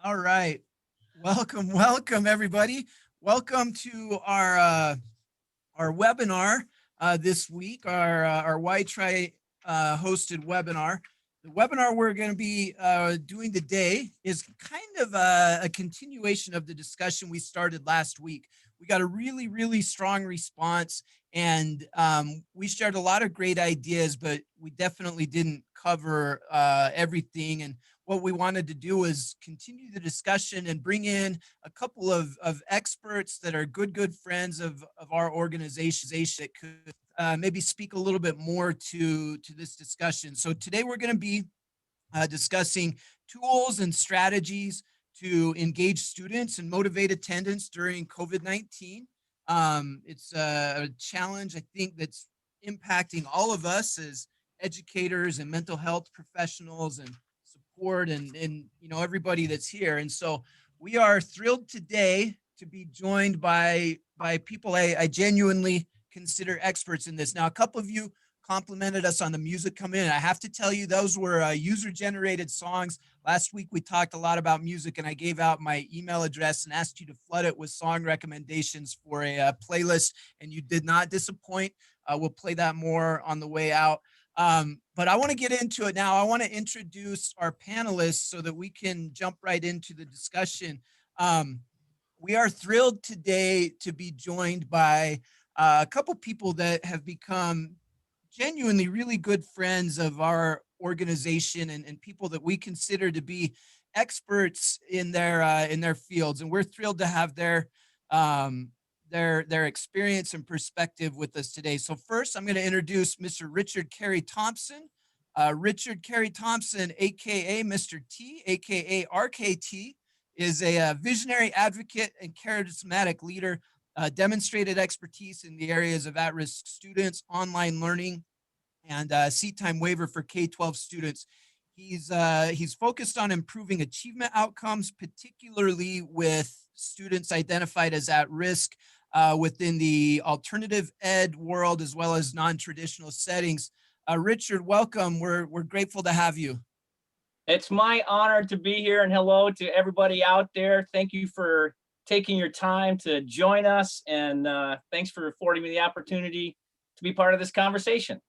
All right. Welcome everybody. Welcome to our webinar this week, our Y-Tri hosted webinar. The webinar we're going to be doing today is kind of a continuation of the discussion we started last week. We got a really strong response, and we shared a lot of great ideas, but we definitely didn't cover everything. And what we wanted to do is continue the discussion and bring in a couple of experts that are good friends of our organization that could maybe speak a little bit more to this discussion. So today we're going to be discussing tools and strategies to engage students and motivate attendance during COVID-19. It's a challenge, I think, that's impacting all of us as educators and mental health professionals and support and everybody that's here. And so we are thrilled today to be joined by people I genuinely consider experts in this. Now, a couple of you complimented us on the music coming in. I have to tell you, those were user-generated songs. Last week, we talked a lot about music, and I gave out my email address and asked you to flood it with song recommendations for a playlist, and you did not disappoint. We'll play that more on the way out. But I want to get into it now. I want to introduce our panelists so that we can jump right into the discussion. We are thrilled today to be joined by a couple people that have become genuinely really good friends of our organization and people that we consider to be experts in their fields, and we're thrilled to have their experience and perspective with us today. So first, I'm going to introduce Mr. Richard Carey Thompson. Richard Carey Thompson, aka Mr. T, aka RKT, is a visionary advocate and charismatic leader. Demonstrated expertise in the areas of at-risk students, online learning, and seat time waiver for K-12 students. He's focused on improving achievement outcomes, particularly with students identified as at risk within the alternative ed world as well as non-traditional settings. Richard, welcome. We're grateful to have you. It's my honor to be here, and hello to everybody out there. Thank you for taking your time to join us, and thanks for affording me the opportunity to be part of this conversation.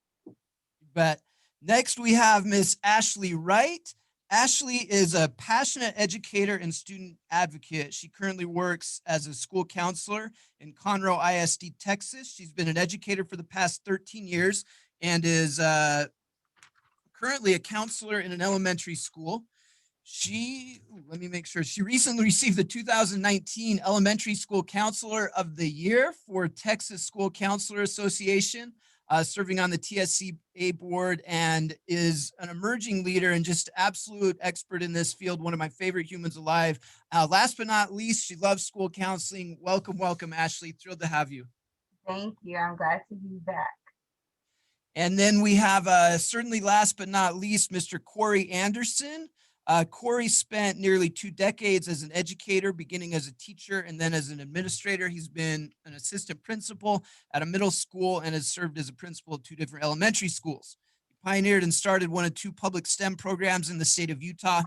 But next we have Miss Ashley Wright. Ashley is a passionate educator and student advocate. She currently works as a school counselor in Conroe ISD, Texas. She's been an educator for the past 13 years and is currently a counselor in an elementary school. Let me make sure. She recently received the 2019 Elementary School Counselor of the Year for Texas School Counselor Association, serving on the TSCA board, and is an emerging leader and just absolute expert in this field, one of my favorite humans alive. Last but not least, she loves school counseling. Welcome, Ashley. Thrilled to have you. Thank you. I'm glad to be back. And then we have, certainly last but not least, Mr. Corey Anderson. Corey spent nearly 2 decades as an educator, beginning as a teacher and then as an administrator. He's been an assistant principal at a middle school and has served as a principal at 2 different elementary schools. He pioneered and started one of 2 public STEM programs in the state of Utah,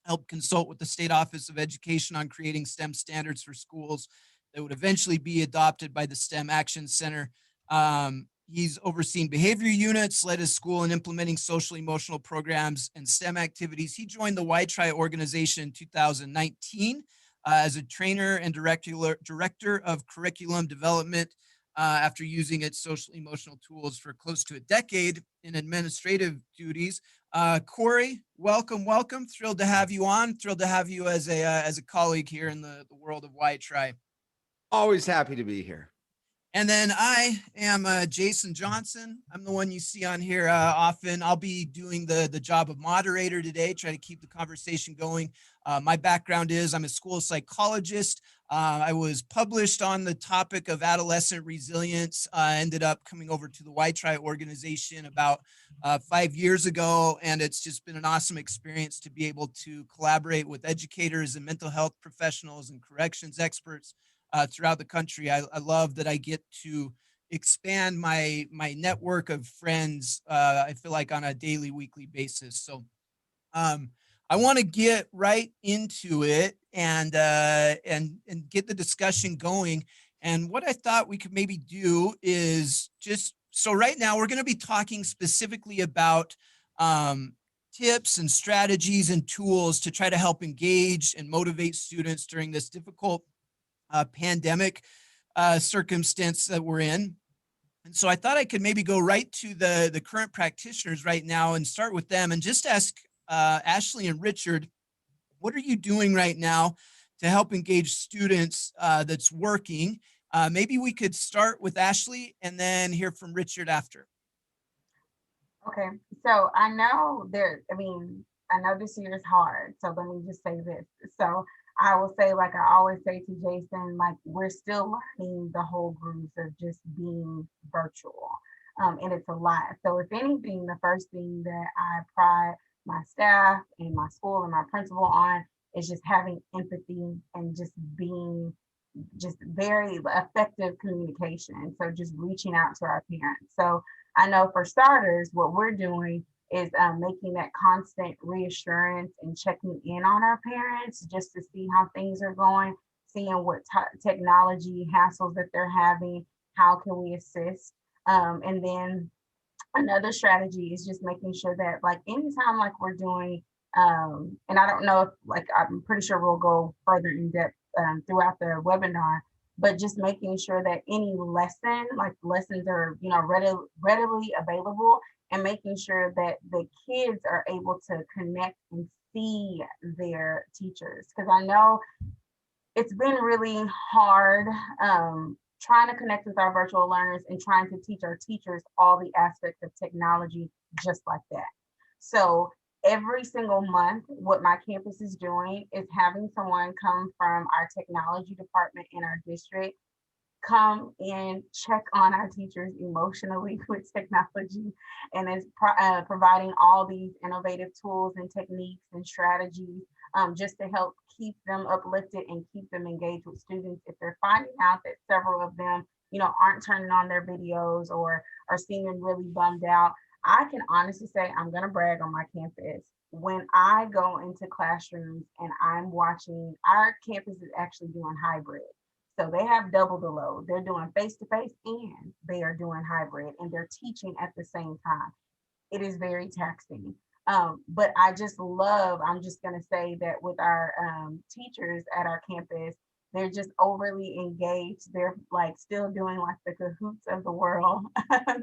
helped consult with the State Office of Education on creating STEM standards for schools that would eventually be adopted by the STEM Action Center. He's overseen behavior units, led his school in implementing social emotional programs and STEM activities. He joined the Y-Tri organization in 2019 as a trainer and director of curriculum development after using its social emotional tools for close to a decade in administrative duties. Corey, welcome. Thrilled to have you on. Thrilled to have you as a colleague here in the world of Y-Tri. Always happy to be here. And then I am Jason Johnson. I'm the one you see on here often. I'll be doing the job of moderator today, try to keep the conversation going. My background is I'm a school psychologist. I was published on the topic of adolescent resilience. Ended up coming over to the Y-Tri organization about 5 years ago, and it's just been an awesome experience to be able to collaborate with educators and mental health professionals and corrections experts throughout the country. I love that I get to expand my network of friends. I feel like on a daily, weekly basis. So I I want to get right into it and get the discussion going. And what I thought we could maybe do is just so right now we're going to be talking specifically about tips and strategies and tools to try to help engage and motivate students during this difficult pandemic circumstance that we're in. And so I thought I could maybe go right to the current practitioners right now and start with them and just ask Ashley and Richard, what are you doing right now to help engage students that's working? Maybe we could start with Ashley and then hear from Richard after. Okay, so I know I know this year is hard. So let me just say this. So I will say, like I always say to Jason, like we're still learning the whole grooves of just being virtual. And it's a lot. So if anything, the first thing that I pride my staff and my school and my principal on is just having empathy and just being just very effective communication. So just reaching out to our parents. So I know for starters, what we're doing is making that constant reassurance and checking in on our parents just to see how things are going, seeing what technology hassles that they're having, how can we assist. And then another strategy is just making sure that like anytime like we're doing, and I don't know if like I'm pretty sure we'll go further in depth throughout the webinar, but just making sure that any lesson, like lessons are, readily available, and making sure that the kids are able to connect and see their teachers. Because I know it's been really hard trying to connect with our virtual learners and trying to teach our teachers all the aspects of technology just like that. So every single month, what my campus is doing is having someone come from our technology department in our district come and check on our teachers emotionally with technology, and is providing all these innovative tools and techniques and strategies just to help keep them uplifted and keep them engaged with students. If they're finding out that several of them, aren't turning on their videos or are seeming really bummed out, I can honestly say I'm going to brag on my campus. When I go into classrooms and I'm watching, our campus is actually doing hybrid. So they have double the load. They're doing face-to-face and they are doing hybrid, and they're teaching at the same time. It is very taxing. But I'm just going to say that with our teachers at our campus, they're just overly engaged. They're like still doing like the cahoots of the world.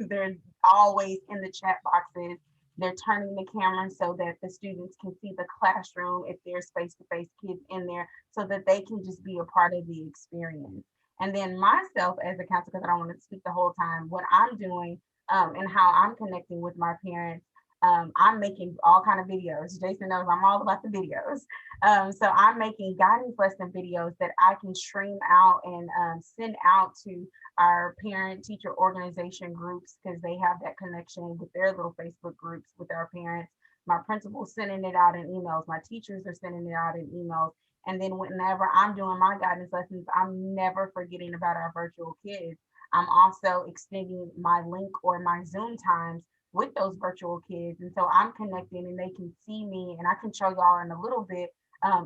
They're always in the chat boxes. They're turning the camera so that the students can see the classroom if there's face-to-face kids in there, so that they can just be a part of the experience. And then myself as a counselor, because I don't want to speak the whole time, what I'm doing and how I'm connecting with my parents, I'm making all kind of videos. Jason knows I'm all about the videos. So I'm making guidance lesson videos that I can stream out and send out to our parent teacher organization groups, because they have that connection with their little Facebook groups with our parents. My principal's sending it out in emails. My teachers are sending it out in emails. And then whenever I'm doing my guidance lessons, I'm never forgetting about our virtual kids. I'm also extending my link or my Zoom times with those virtual kids. And so I'm connecting and they can see me, and I can show y'all in a little bit,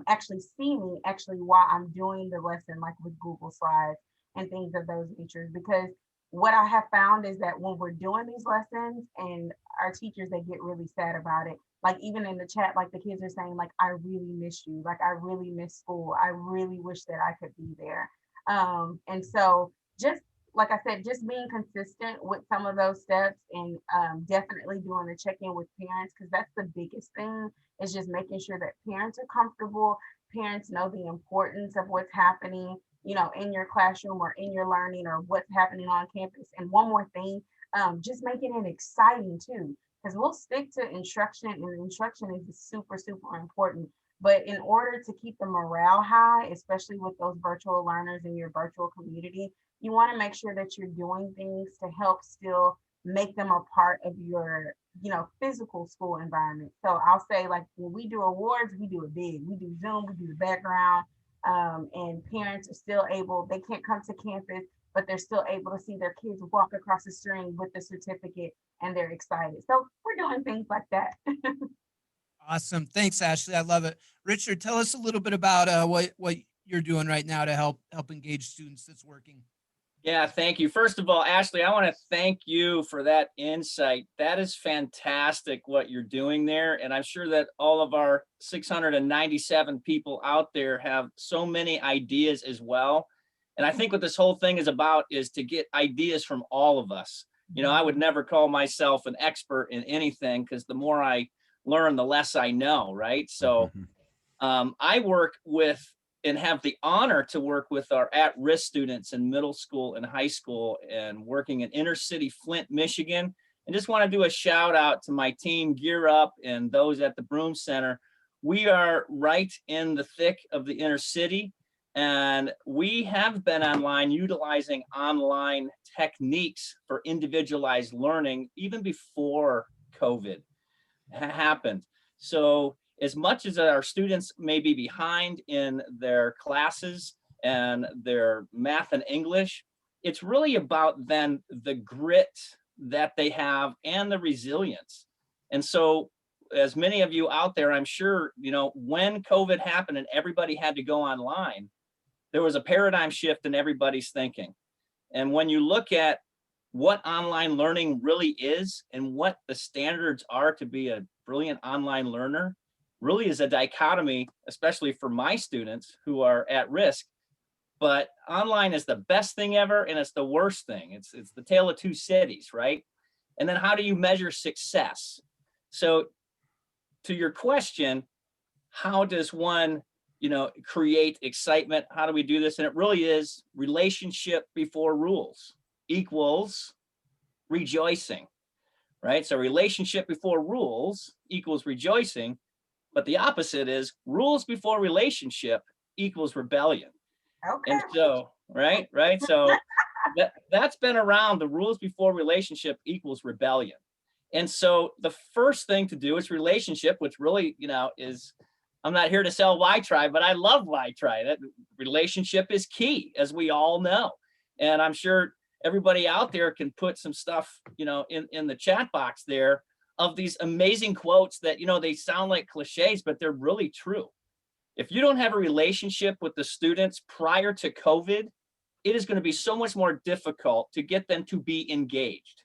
actually see me actually while I'm doing the lesson, like with Google Slides and things of those natures. Because what I have found is that when we're doing these lessons and our teachers, they get really sad about it. Like even in the chat, like the kids are saying, like, I really miss you. Like I really miss school. I really wish that I could be there. And so just like I said, just being consistent with some of those steps, and definitely doing the check-in with parents, because that's the biggest thing, is just making sure that parents are comfortable. Parents know the importance of what's happening, in your classroom or in your learning or what's happening on campus. And one more thing, just making it exciting too, because we'll stick to instruction, and instruction is super, super important. But in order to keep the morale high, especially with those virtual learners in your virtual community, you want to make sure that you're doing things to help still make them a part of your, physical school environment. So I'll say, like, when we do awards, we do it big. We do Zoom, we do the background, and parents are still able, they can't come to campus, but they're still able to see their kids walk across the stream with the certificate, and they're excited. So we're doing things like that. Awesome. Thanks, Ashley. I love it. Richard, tell us a little bit about what you're doing right now to help engage students that's working. Yeah, thank you. First of all, Ashley, I want to thank you for that insight. That is fantastic what you're doing there. And I'm sure that all of our 697 people out there have so many ideas as well. And I think what this whole thing is about is to get ideas from all of us. You know, I would never call myself an expert in anything because the more I learn, the less I know, right? So I work with and have the honor to work with our at-risk students in middle school and high school and working in inner city Flint, Michigan. And just want to do a shout out to my team, Gear Up, and those at the Broom Center. We are right in the thick of the inner city, and we have been online utilizing online techniques for individualized learning even before COVID happened. So as much as our students may be behind in their classes and their math and English, it's really about then the grit that they have and the resilience. And so as many of you out there, I'm sure, you know, when COVID happened and everybody had to go online, there was a paradigm shift in everybody's thinking. And when you look at what online learning really is and what the standards are to be a brilliant online learner, really is a dichotomy, especially for my students who are at risk. But online is the best thing ever and it's the worst thing. It's the tale of two cities, right? And then how do you measure success? So to your question, how does one, you know, create excitement? How do we do this? And it really is relationship before rules equals rejoicing, right? So relationship before rules equals rejoicing. But the opposite is rules before relationship equals rebellion. Okay. And so, right. So that's been around. The rules before relationship equals rebellion. And so the first thing to do is relationship, which really, you know, is, I'm not here to sell Y-Try, but I love Y-Try. That relationship is key, as we all know. And I'm sure everybody out there can put some stuff, you know, in the chat box there of these amazing quotes that, you know, they sound like cliches, but they're really true. If you don't have a relationship with the students prior to COVID, it is going to be so much more difficult to get them to be engaged.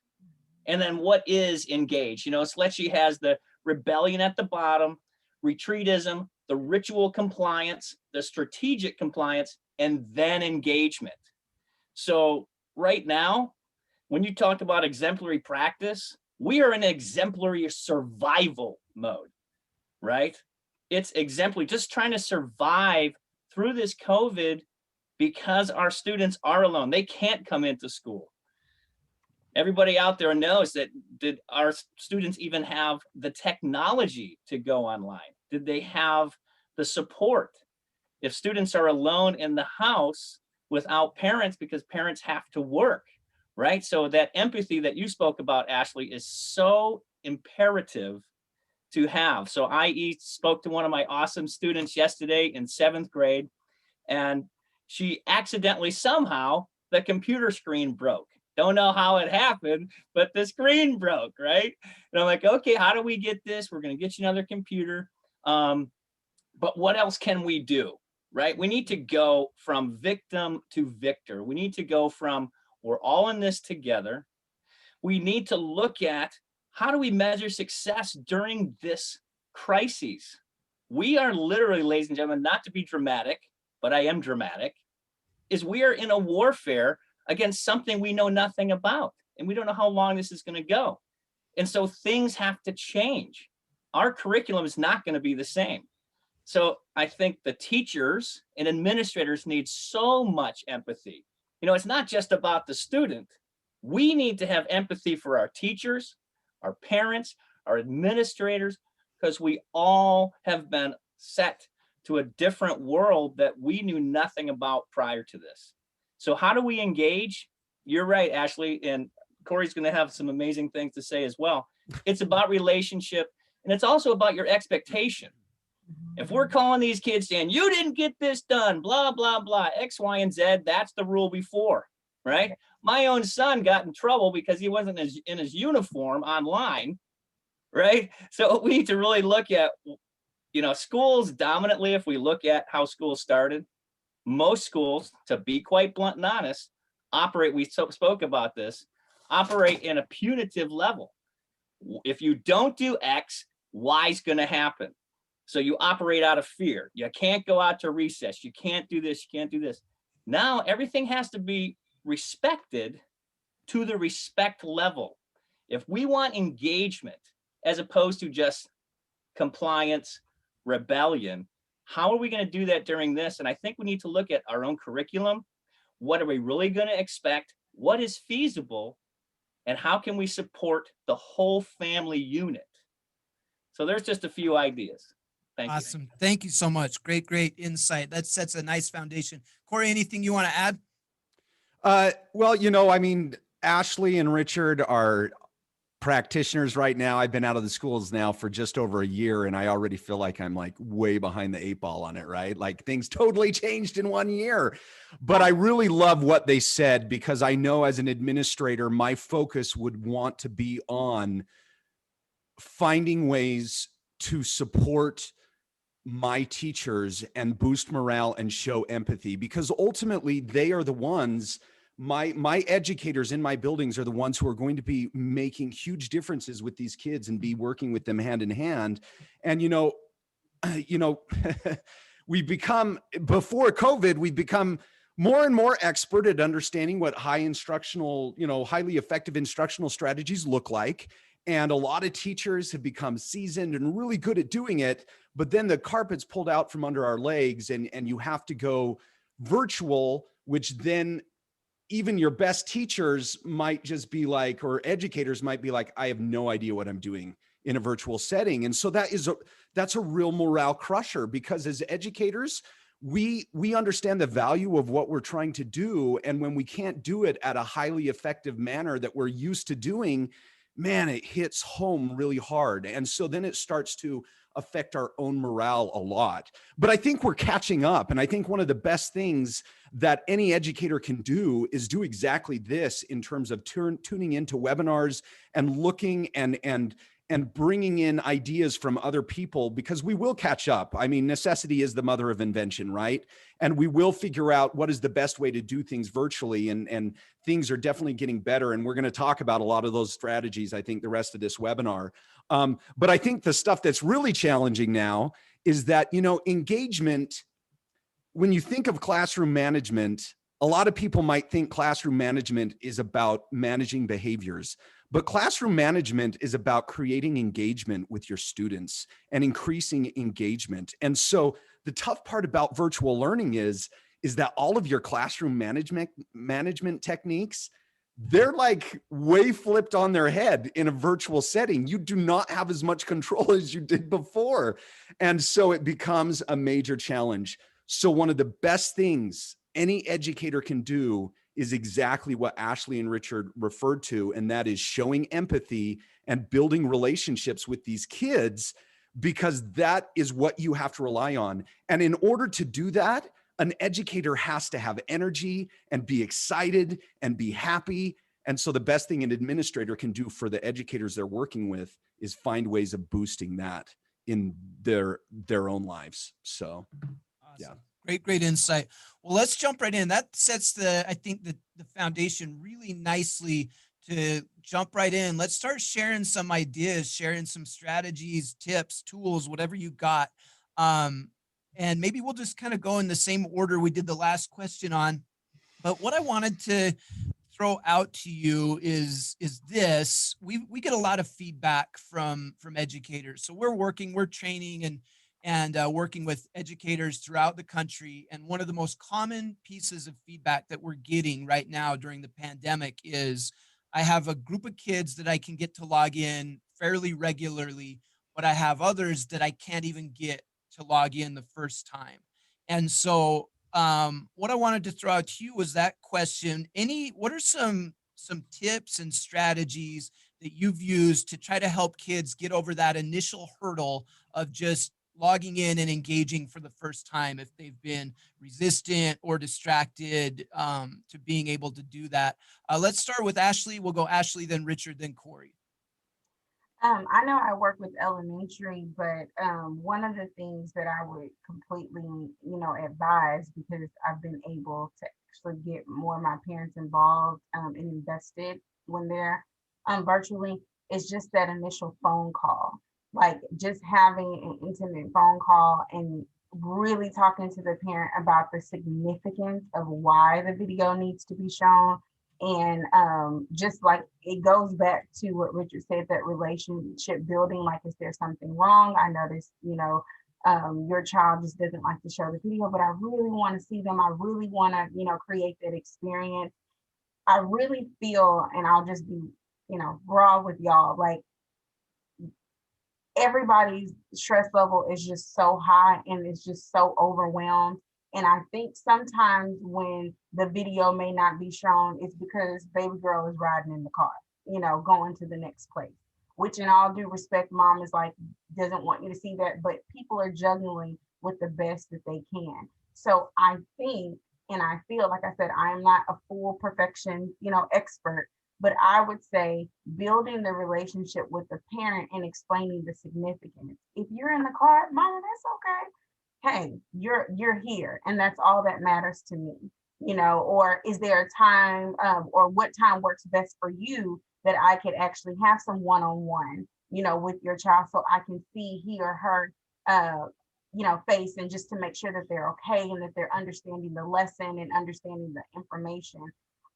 And then what is engaged? You know, Slechy has the rebellion at the bottom, retreatism, the ritual compliance, the strategic compliance, and then engagement. So right now, when you talk about exemplary practice, we are in exemplary survival mode, right? It's exemplary, just trying to survive through this COVID because our students are alone. They can't come into school. Everybody out there knows that, did our students even have the technology to go online? Did they have the support? If students are alone in the house without parents because parents have to work, right? So that empathy that you spoke about, Ashley, is so imperative to have. So I spoke to one of my awesome students yesterday in 7th grade, and she accidentally, somehow, the computer screen broke. Don't know how it happened, but the screen broke, right? And I'm like, okay, how do we get this? We're going to get you another computer. But what else can we do, right? We need to go from victim to victor. We need to go from, we're all in this together. We need to look at, how do we measure success during this crisis? We are literally, ladies and gentlemen, not to be dramatic, but I am dramatic, is we are in a warfare against something we know nothing about. And we don't know how long this is going to go. And so things have to change. Our curriculum is not going to be the same. So I think the teachers and administrators need so much empathy. You know, it's not just about the student. We need to have empathy for our teachers, our parents, our administrators, because we all have been set to a different world that we knew nothing about prior to this. So how do we engage? You're right, Ashley, and Corey's going to have some amazing things to say as well. It's about relationship, and it's also about your expectation. If we're calling these kids saying, you didn't get this done, blah, blah, blah, X, Y, and Z, that's the rule before, right? My own son got in trouble because he wasn't in his uniform online. right? So we need to really look at, schools dominantly, if we look at how schools started, most schools, to be quite blunt and honest, spoke about this, operate in a punitive level. If you don't do X, Y is going to happen. So you operate out of fear. You can't go out to recess. You can't do this. You can't do this. Now everything has to be respected to the respect level. If we want engagement as opposed to just compliance, rebellion, how are we going to do that during this? And I think we need to look at our own curriculum. What are we really going to expect? What is feasible? And how can we support the whole family unit? So there's just a few ideas. Thank you. Awesome. Thank you so much. Great insight. That sets a nice foundation. Corey, anything you want to add? Well, I mean, Ashley and Richard are practitioners right now. I've been out of the schools now for just over a year, and I already feel like I'm like way behind the 8 ball on it, right? Like things totally changed in 1 year. But I really love what they said, because I know as an administrator, my focus would want to be on finding ways to support my teachers and boost morale and show empathy, because ultimately they are the ones, my educators in my buildings are the ones who are going to be making huge differences with these kids and be working with them hand in hand. And we become, before COVID, we've become more and more expert at understanding what highly effective instructional strategies look like. And a lot of teachers have become seasoned and really good at doing it, but then the carpet's pulled out from under our legs, and you have to go virtual, which then even your best teachers might just be like, or educators might be like, I have no idea what I'm doing in a virtual setting. And so that's a real morale crusher, because as educators, we understand the value of what we're trying to do. And when we can't do it at a highly effective manner that we're used to doing, man, it hits home really hard. And so then it starts to affect our own morale a lot. But I think we're catching up. And I think one of the best things that any educator can do is do exactly this in terms of tuning into webinars and looking and bringing in ideas from other people, because we will catch up. I mean, necessity is the mother of invention, right? And we will figure out what is the best way to do things virtually, and things are definitely getting better. And we're going to talk about a lot of those strategies, I think, the rest of this webinar. But I think the stuff that's really challenging now is that, engagement, when you think of classroom management, a lot of people might think classroom management is about managing behaviors. But classroom management is about creating engagement with your students and increasing engagement. And so the tough part about virtual learning is that all of your classroom management techniques, they're like way flipped on their head in a virtual setting. You do not have as much control as you did before. And so it becomes a major challenge. So one of the best things any educator can do is exactly what Ashley and Richard referred to, and that is showing empathy and building relationships with these kids, because that is what you have to rely on. And in order to do that, an educator has to have energy and be excited and be happy. And so the best thing an administrator can do for the educators they're working with is find ways of boosting that in their own lives. So, Awesome. Yeah. Great insight. Well, let's jump right in. That sets I think the foundation really nicely to jump right in. Let's start sharing some ideas, sharing some strategies, tips, tools, whatever you got. And maybe we'll just kind of go in the same order we did the last question on. But what I wanted to throw out to you is this. We get a lot of feedback from educators. So we're training and working with educators throughout the country. And one of the most common pieces of feedback that we're getting right now during the pandemic is, I have a group of kids that I can get to log in fairly regularly, but I have others that I can't even get to log in the first time. And so what I wanted to throw out to you was that question. What are some tips and strategies that you've used to try to help kids get over that initial hurdle of just logging in and engaging for the first time, if they've been resistant or distracted to being able to do that? Let's start with Ashley. We'll go Ashley, then Richard, then Corey. I know I work with elementary, but one of the things that I would completely, advise, because I've been able to actually get more of my parents involved and invested when they're virtually, is just that initial phone call. Like just having an intimate phone call and really talking to the parent about the significance of why the video needs to be shown, and just like it goes back to what Richard said, that relationship building, like, is there something wrong? I noticed, your child just doesn't like to show the video, but I really want to see them. I really want to, create that experience. I really feel, and I'll just be, raw with y'all, like everybody's stress level is just so high and it's just so overwhelmed. And I think sometimes when the video may not be shown, it's because baby girl is riding in the car, going to the next place. Which, in all due respect, mom is like, doesn't want you to see that, but people are juggling with the best that they can. So I think, and I feel, like I said, I am not a full perfection, expert, but I would say building the relationship with the parent and explaining the significance. If you're in the car, mama, that's okay. Hey, you're here, and that's all that matters to me. Or is there a time, or what time works best for you, that I could actually have some one-on-one, with your child, so I can see he or her, face, and just to make sure that they're okay and that they're understanding the lesson and understanding the information.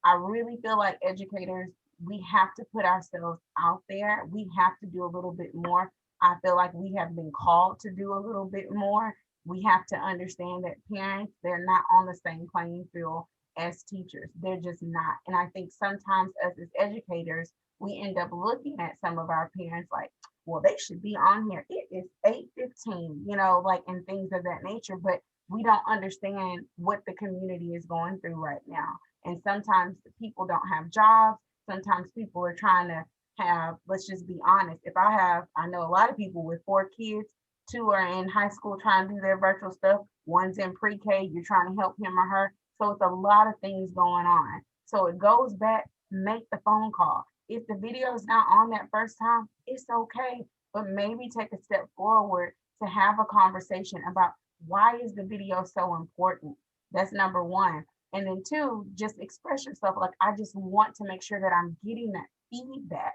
I really feel like educators, we have to put ourselves out there. We have to do a little bit more. I feel like we have been called to do a little bit more. We have to understand that parents, they're not on the same playing field as teachers. They're just not. And I think sometimes us as educators, we end up looking at some of our parents like, well, they should be on here. It is 8:15, like, and things of that nature. But we don't understand what the community is going through right now. And sometimes the people don't have jobs. Sometimes people are trying to have, let's just be honest. I know a lot of people with 4 kids, 2 are in high school trying to do their virtual stuff. One's in pre-K, you're trying to help him or her. So it's a lot of things going on. So it goes back, make the phone call. If the video is not on that first time, it's okay, but maybe take a step forward to have a conversation about why is the video so important. That's number one. And then two, just express yourself. Like, I just want to make sure that I'm getting that feedback,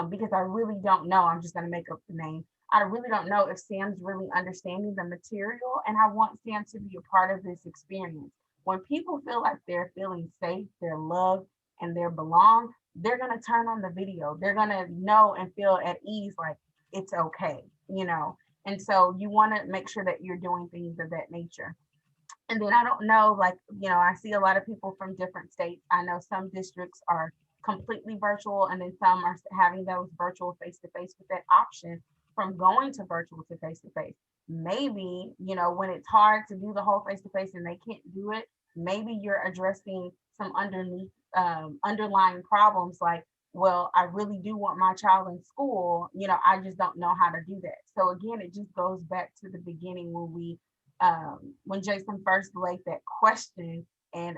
because I really don't know. I'm just going to make up the name. I really don't know if Sam's really understanding the material, and I want Sam to be a part of this experience. When people feel like they're feeling safe, they're loved, and they're belong, they're going to turn on the video. They're going to know and feel at ease, like it's okay. And so you want to make sure that you're doing things of that nature. And then I don't know, like, I see a lot of people from different states. I know some districts are completely virtual, and then some are having those virtual face-to-face with that option from going to virtual to face-to-face. Maybe, when it's hard to do the whole face-to-face and they can't do it, maybe you're addressing some underlying problems, like, well, I really do want my child in school, I just don't know how to do that. So again, it just goes back to the beginning when Jason first laid that question, and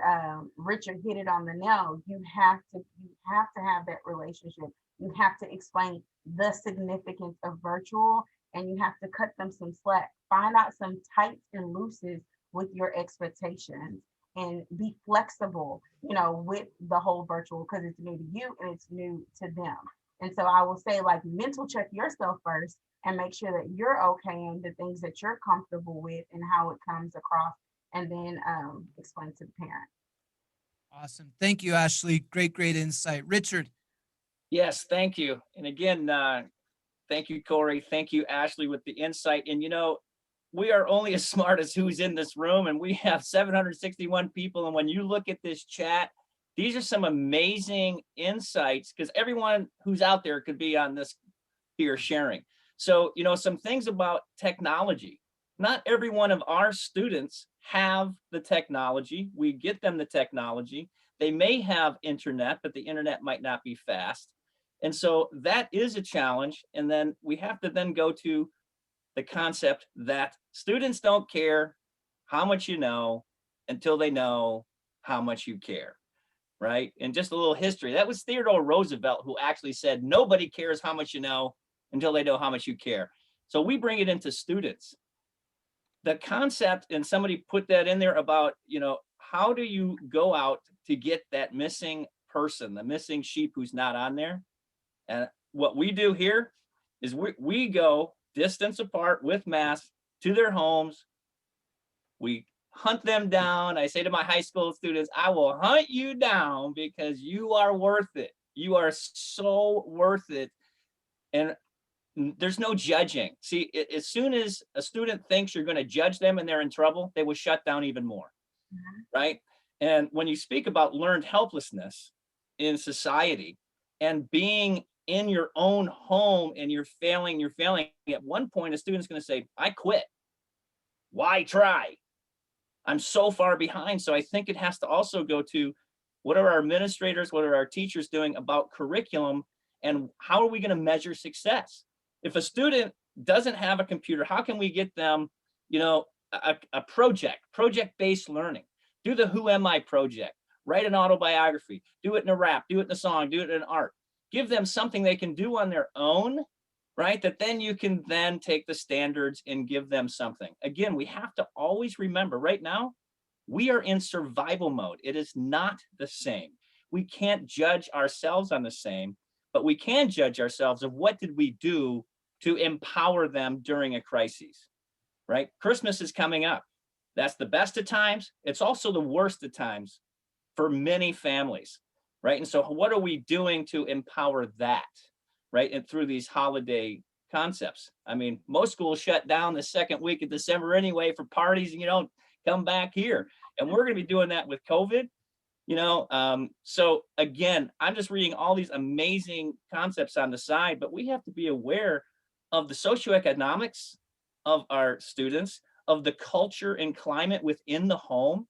Richard hit it on the nail. You have to have that relationship. You have to explain the significance of virtual, and you have to cut them some slack. Find out some tights and looses with your expectations, and be flexible, with the whole virtual, because it's new to you and it's new to them. And so I will say, like, mental check yourself first and make sure that you're okay and the things that you're comfortable with and how it comes across, and then explain to the parent. Awesome. Thank you, Ashley. Great insight. Richard. Yes, thank you. And again, thank you, Corey. Thank you, Ashley, with the insight. And we are only as smart as who's in this room, and we have 761 people. And when you look at this chat, these are some amazing insights, because everyone who's out there could be on this here sharing. So, some things about technology. Not every one of our students have the technology. We get them the technology. They may have internet, but the internet might not be fast. And so that is a challenge. And then we have to then go to the concept that students don't care how much you know until they know how much you care, right? And just a little history. That was Theodore Roosevelt who actually said, nobody cares how much you know until they know how much you care. So we bring it into students. The concept, and somebody put that in there about, how do you go out to get that missing person, the missing sheep who's not on there? And what we do here is we go distance apart with masks to their homes. We hunt them down. I say to my high school students, I will hunt you down because you are worth it. You are so worth it. And there's no judging. See, as soon as a student thinks you're going to judge them and they're in trouble, they will shut down even more. Right? And when you speak about learned helplessness in society and being in your own home and you're failing, at one point, a student's going to say, I quit. Why try? I'm so far behind. So I think it has to also go to, what are our administrators, what are our teachers doing about curriculum, and how are we going to measure success? If a student doesn't have a computer, how can we get them, a project-based learning? Do the Who Am I project, write an autobiography, do it in a rap, do it in a song, do it in art. Give them something they can do on their own, right? That then you can then take the standards and give them something. Again, we have to always remember right now, we are in survival mode. It is not the same. We can't judge ourselves on the same, but we can judge ourselves of what did we do to empower them during a crisis, right? Christmas is coming up. That's the best of times. It's also the worst of times for many families, right? And so what are we doing to empower that, right? And through these holiday concepts. I mean, most schools shut down the second week of December anyway for parties, and you don't come back here. And we're going to be doing that with COVID, so again, I'm just reading all these amazing concepts on the side, but we have to be aware of the socioeconomics of our students, of the culture and climate within the home,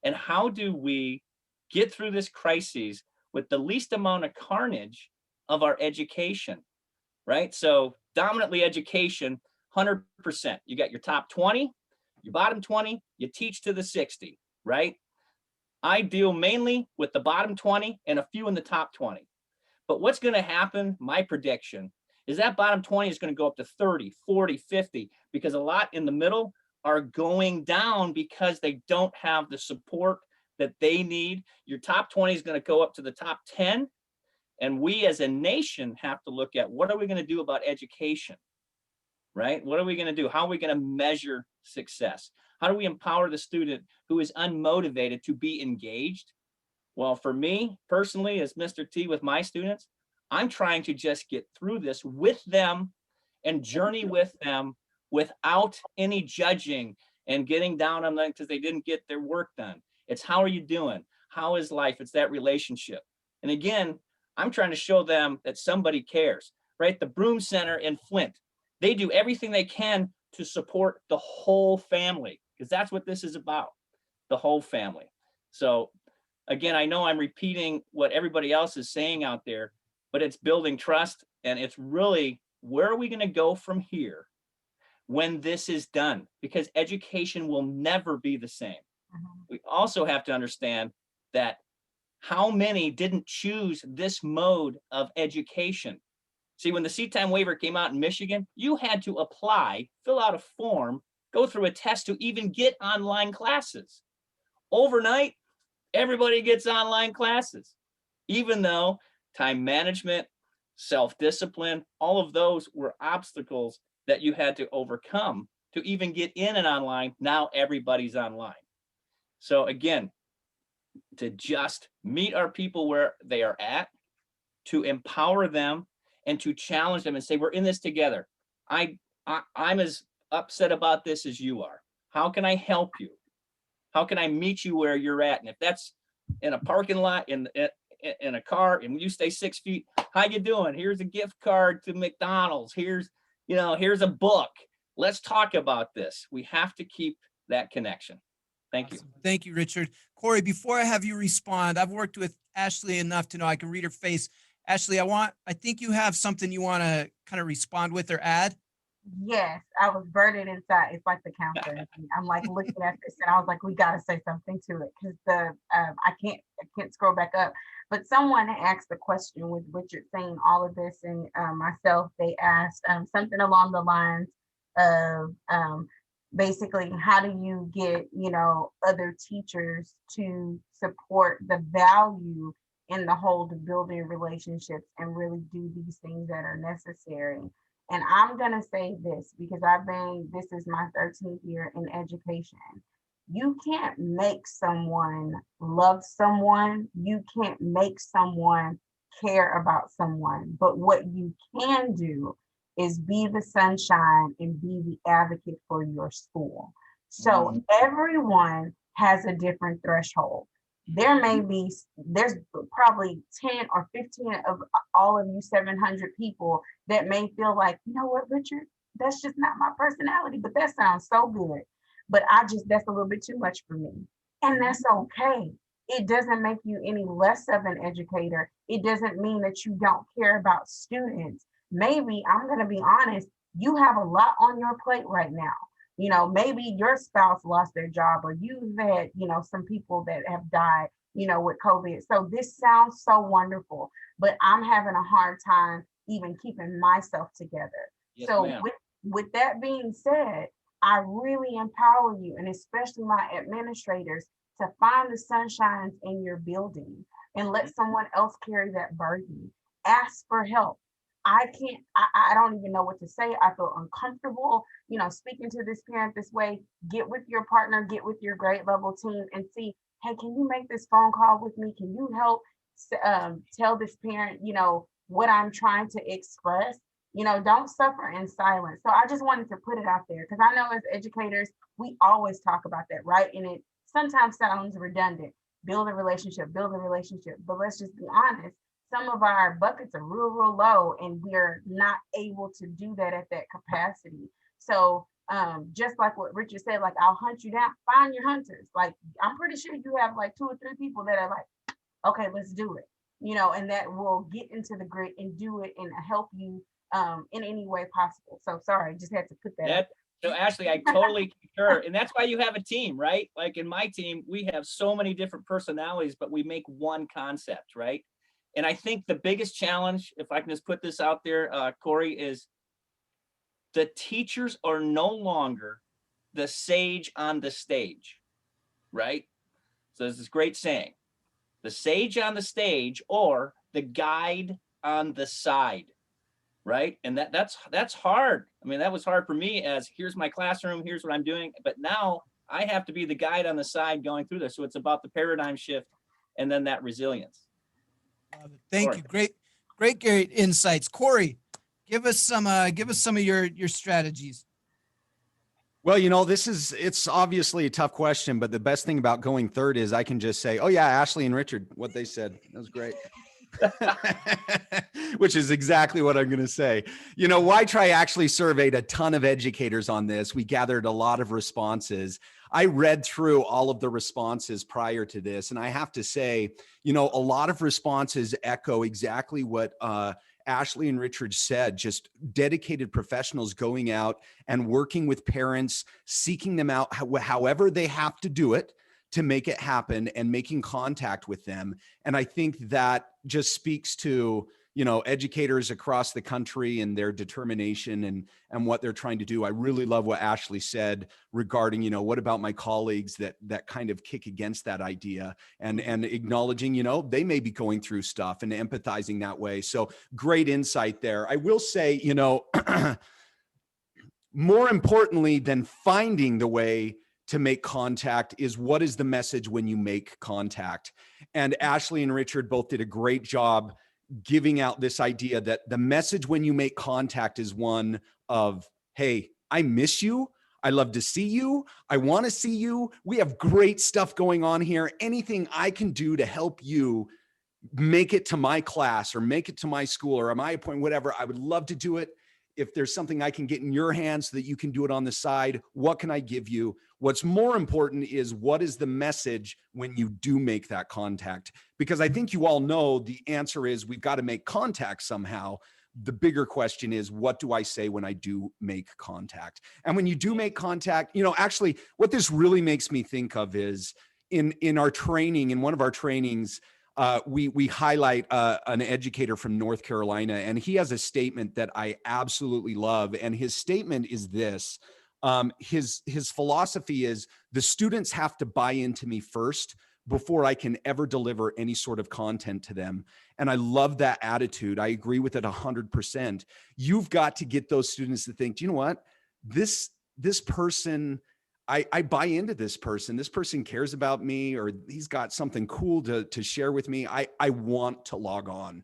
and how do we get through this crisis with the least amount of carnage of our education, right? So dominantly education, 100%. You got your top 20, your bottom 20, you teach to the 60, right? I deal mainly with the bottom 20 and a few in the top 20. But what's going to happen, my prediction, is that bottom 20 is going to go up to 30, 40, 50, because a lot in the middle are going down because they don't have the support that they need. Your top 20 is going to go up to the top 10. And we as a nation have to look at, what are we going to do about education, right? What are we going to do? How are we going to measure success? How do we empower the student who is unmotivated to be engaged? Well, for me personally, as Mr. T with my students, I'm trying to just get through this with them and journey with them without any judging and getting down on them because they didn't get their work done. It's, how are you doing? How is life? It's that relationship. And again, I'm trying to show them that somebody cares, right? The Broom Center in Flint, they do everything they can to support the whole family, because that's what this is about, the whole family. So again, I know I'm repeating what everybody else is saying out there, but it's building trust, and it's really, where are we going to go from here when this is done? Because education will never be the same. We also have to understand that how many didn't choose this mode of education? See, when the seat time waiver came out in Michigan, you had to apply, fill out a form, go through a test to even get online classes. Overnight, everybody gets online classes, even though time management, self-discipline, all of those were obstacles that you had to overcome to even get in and online. Now everybody's online. So again, to just meet our people where they are at, to empower them and to challenge them and say, we're in this together. I'm as upset about this as you are. How can I help you? How can I meet you where you're at? And if that's in a parking lot, in a car, and you stay 6 feet, how you doing? Here's a gift card to McDonald's. Here's a book. Let's talk about this. We have to keep that connection. Thank you. Thank you, Richard. Corey, before I have you respond, I've worked with Ashley enough to know I can read her face. Ashley, I think you have something you want to kind of respond with or add. Yes, I was burning inside. It's like the counter. I'm like looking at this, and I was like, we got to say something to it because I can't scroll back up. But someone asked the question with Richard saying all of this, and myself, they asked something along the lines of basically how do you get other teachers to support the value in the whole to building relationships and really do these things that are necessary. And I'm going to say this because this is my 13th year in education. You can't make someone love someone. You can't make someone care about someone. But what you can do is be the sunshine and be the advocate for your school. So everyone has a different threshold. There's probably 10 or 15 of all of you 700 people that may feel like, you know what, Richard, that's just not my personality, but that sounds so good. But that's a little bit too much for me. And that's okay. It doesn't make you any less of an educator. It doesn't mean that you don't care about students. Maybe, I'm going to be honest, you have a lot on your plate right now. Maybe your spouse lost their job, or you've had, some people that have died, with COVID. So this sounds so wonderful, but I'm having a hard time even keeping myself together. Yes, So ma'am. with that being said, I really empower you, and especially my administrators, to find the sunshines in your building and let someone else carry that burden. Ask for help. I don't even know what to say. I feel uncomfortable, speaking to this parent this way. Get with your partner, get with your grade level team and see, hey, can you make this phone call with me? Can you help tell this parent, what I'm trying to express? Don't suffer in silence. So I just wanted to put it out there because I know as educators, we always talk about that, right? And it sometimes sounds redundant. Build a relationship, build a relationship. But let's just be honest. Some of our buckets are real low, and we're not able to do that at that capacity. So just like what Richard said, like, I'll hunt you down, find your hunters. Like, I'm pretty sure you have like 2 or 3 people that are like, okay, let's do it, and that will get into the grit and do it and help you in any way possible. So sorry, just had to put that out. So Ashley, I totally concur. And that's why you have a team, right? Like in my team, we have so many different personalities, but we make one concept, right? And I think the biggest challenge, if I can just put this out there, Corey, is the teachers are no longer the sage on the stage, right? So there's this great saying, the sage on the stage or the guide on the side, right? And that's hard. I mean, that was hard for me as here's my classroom, here's what I'm doing. But now I have to be the guide on the side going through this. So it's about the paradigm shift and then that resilience. Thank you. Great insights. Corey, give us some of your strategies. Well, it's obviously a tough question, but the best thing about going third is I can just say, oh yeah, Ashley and Richard, what they said. That was great. Which is exactly what I'm going to say. YTRI actually surveyed a ton of educators on this. We gathered a lot of responses. I read through all of the responses prior to this, and I have to say, a lot of responses echo exactly what Ashley and Richard said, just dedicated professionals going out and working with parents, seeking them out however they have to do it to make it happen and making contact with them. And I think that just speaks to, educators across the country and their determination and what they're trying to do. I really love what Ashley said regarding, what about my colleagues that kind of kick against that idea and acknowledging, they may be going through stuff and empathizing that way. So great insight there. I will say, more importantly than finding the way to make contact is what is the message when you make contact. And Ashley and Richard both did a great job giving out this idea that the message when you make contact is one of, hey, I miss you. I love to see you. I want to see you. We have great stuff going on here. Anything I can do to help you make it to my class or make it to my school or my appointment, whatever, I would love to do it. If there's something I can get in your hands so that you can do it on the side, what can I give you? What's more important is what is the message when you do make that contact? Because I think you all know the answer is we've got to make contact somehow. The bigger question is, what do I say when I do make contact? And when you do make contact, actually what this really makes me think of is in our training, in one of our trainings, we highlight an educator from North Carolina, and he has a statement that I absolutely love. And his statement is this: his philosophy is, the students have to buy into me first before I can ever deliver any sort of content to them. And I love that attitude. I agree with it 100%. You've got to get those students to think, you know what, this person, I buy into this person. This person cares about me, or he's got something cool to share with me. I want to log on.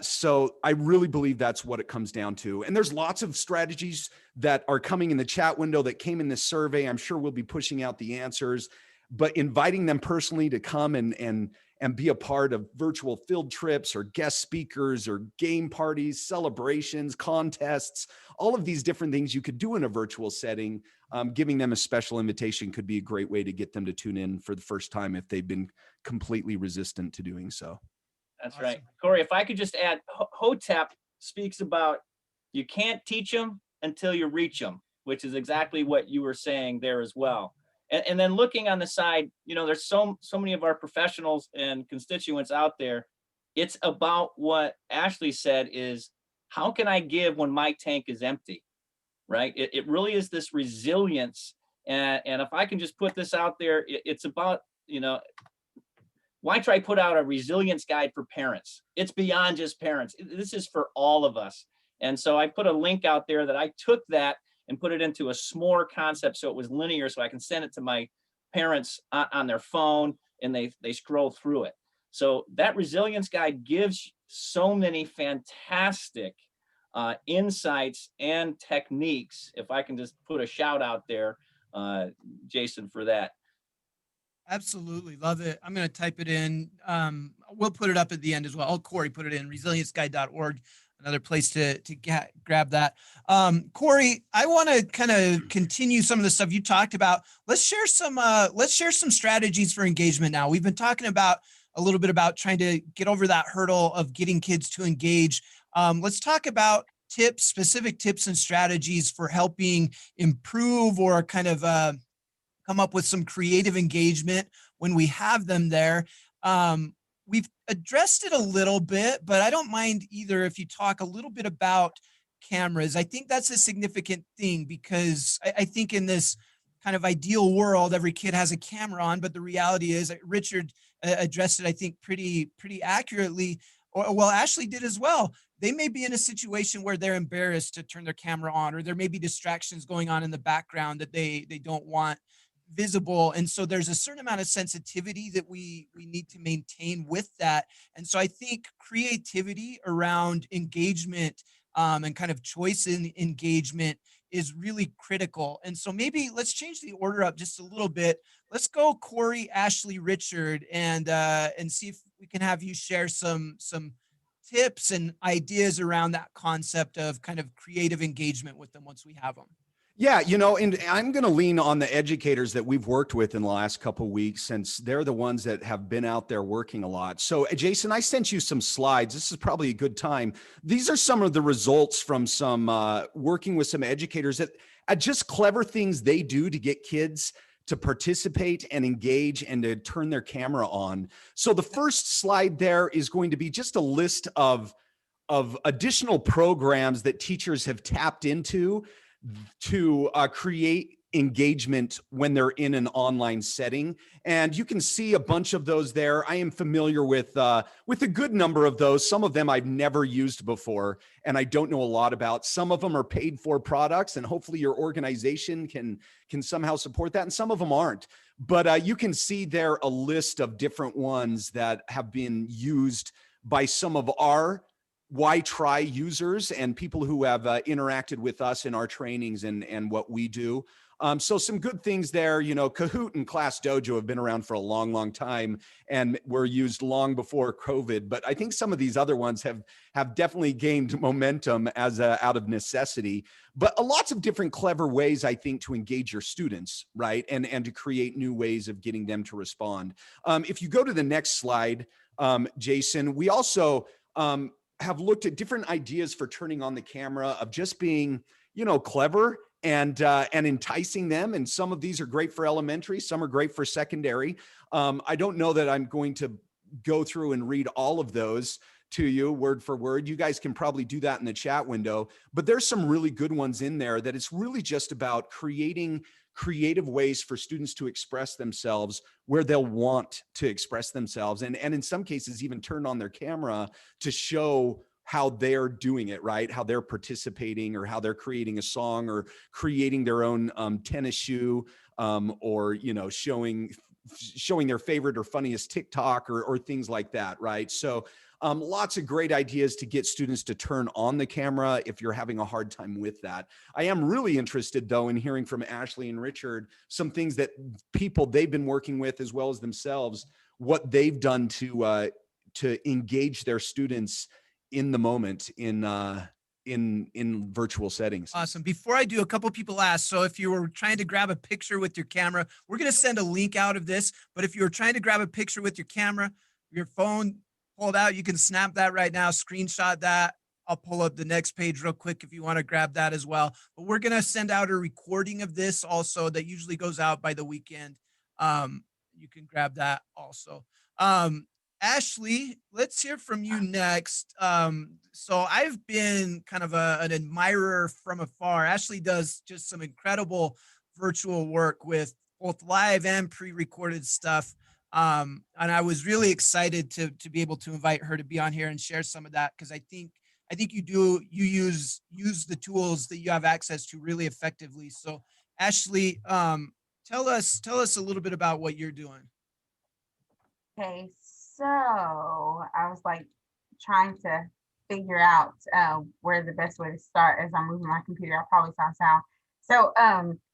So I really believe that's what it comes down to. And there's lots of strategies that are coming in the chat window that came in this survey. I'm sure we'll be pushing out the answers, but inviting them personally to come and be a part of virtual field trips or guest speakers or game parties, celebrations, contests, all of these different things you could do in a virtual setting. Giving them a special invitation could be a great way to get them to tune in for the first time if they've been completely resistant to doing so. That's Awesome. right. Corey, if I could just add, Hotep speaks about you can't teach them until you reach them, which is exactly what you were saying there as well. And then looking on the side, there's so many of our professionals and constituents out there. It's about what Ashley said is, how can I give when my tank is empty, right? It really is this resilience. And if I can just put this out there, it's about, why try put out a resilience guide for parents? It's beyond just parents. This is for all of us. And so I put a link out there that I took that and put it into a s'more concept, so it was linear, so I can send it to my parents on their phone, and they scroll through it. So that resilience guide gives so many fantastic insights and techniques. If I can just put a shout out there, Jason, for that. Absolutely. Love it. I'm going to type it in. We'll put it up at the end as well. Oh, Corey put it in, resilienceguide.org. Another place to grab that. Corey, I want to kind of continue some of the stuff you talked about. Let's share some strategies for engagement now. We've been talking about a little bit about trying to get over that hurdle of getting kids to engage. Let's talk about specific tips and strategies for helping improve or kind of come up with some creative engagement when we have them there. We've addressed it a little bit, but I don't mind either if you talk a little bit about cameras. I think that's a significant thing, because I think in this kind of ideal world, every kid has a camera on, but the reality is, Richard addressed it, I think, pretty accurately, well, Ashley did as well. They may be in a situation where they're embarrassed to turn their camera on, or there may be distractions going on in the background that they don't want visible. And so there's a certain amount of sensitivity that we need to maintain with that. And so I think creativity around engagement and kind of choice in engagement is really critical. And so maybe let's change the order up just a little bit. Let's go Corey, Ashley, Richard, and see if we can have you share some tips and ideas around that concept of kind of creative engagement with them once we have them. Yeah, and I'm going to lean on the educators that we've worked with in the last couple of weeks, since they're the ones that have been out there working a lot. So, Jason, I sent you some slides. This is probably a good time. These are some of the results from some working with some educators at just clever things they do to get kids to participate and engage and to turn their camera on. So the first slide there is going to be just a list of additional programs that teachers have tapped into to create engagement when they're in an online setting. And you can see a bunch of those there. I am familiar with a good number of those. Some of them I've never used before, and I don't know a lot about. Some of them are paid for products, and hopefully your organization can somehow support that. And some of them aren't. But you can see there a list of different ones that have been used by some of our Why Try users and people who have interacted with us in our trainings and what we do. So some good things there. Kahoot and Class Dojo have been around for a long, long time and were used long before COVID. But I think some of these other ones have definitely gained momentum as out of necessity. But lots of different clever ways, I think, to engage your students, right? And to create new ways of getting them to respond. If you go to the next slide, Jason, we also have looked at different ideas for turning on the camera, of just being, clever and enticing them. And some of these are great for elementary, some are great for secondary. I don't know that I'm going to go through and read all of those to you word for word. You guys can probably do that in the chat window, but there's some really good ones in there that it's really just about creating creative ways for students to express themselves where they'll want to express themselves. And in some cases, even turn on their camera to show how they're doing it, right? How they're participating, or how they're creating a song, or creating their own tennis shoe, or, showing their favorite or funniest TikTok, or things like that, right? So lots of great ideas to get students to turn on the camera if you're having a hard time with that. I am really interested, though, in hearing from Ashley and Richard some things that people they've been working with, as well as themselves, what they've done to engage their students in the moment in virtual settings. Awesome. Before I do, a couple people asked, so if you were trying to grab a picture with your camera, we're going to send a link out of this, but if you were trying to grab a picture with your camera, your phone pulled out, you can snap that right now, screenshot that. I'll pull up the next page real quick if you want to grab that as well. But we're going to send out a recording of this also that usually goes out by the weekend. You can grab that also. Ashley, let's hear from you next. So I've been kind of an admirer from afar. Ashley does just some incredible virtual work with both live and pre-recorded stuff. And I was really excited to be able to invite her to be on here and share some of that, because I think you use the tools that you have access to really effectively. So Ashley, tell us a little bit about what you're doing. Okay, so I was like trying to figure out where the best way to start as I'm moving my computer. I'll probably sound. So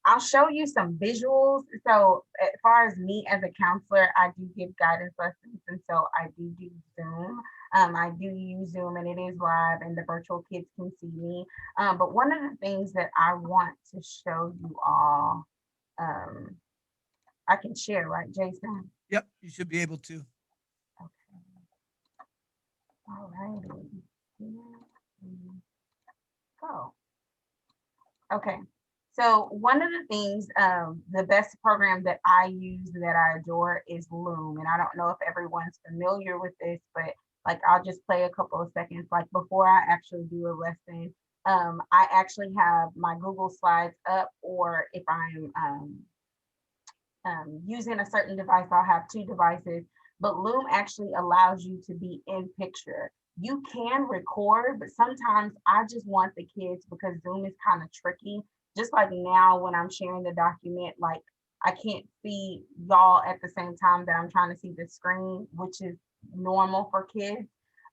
I'll show you some visuals. So as far as me as a counselor, I do give guidance lessons, and so I do Zoom. I do use Zoom, and it is live, and the virtual kids can see me. But one of the things that I want to show you all, I can share, right, Jason? Yep, you should be able to. Okay. All righty. Here we go. Okay. So one of the things, the best program that I use that I adore is Loom. And I don't know if everyone's familiar with this, but like I'll just play a couple of seconds. Like before I actually do a lesson, I actually have my Google Slides up, or if I'm using a certain device, I'll have two devices. But Loom actually allows you to be in picture. You can record, but sometimes I just want the kids, because Zoom is kind of tricky. Just like now when I'm sharing the document, like I can't see y'all at the same time that I'm trying to see the screen, which is normal for kids.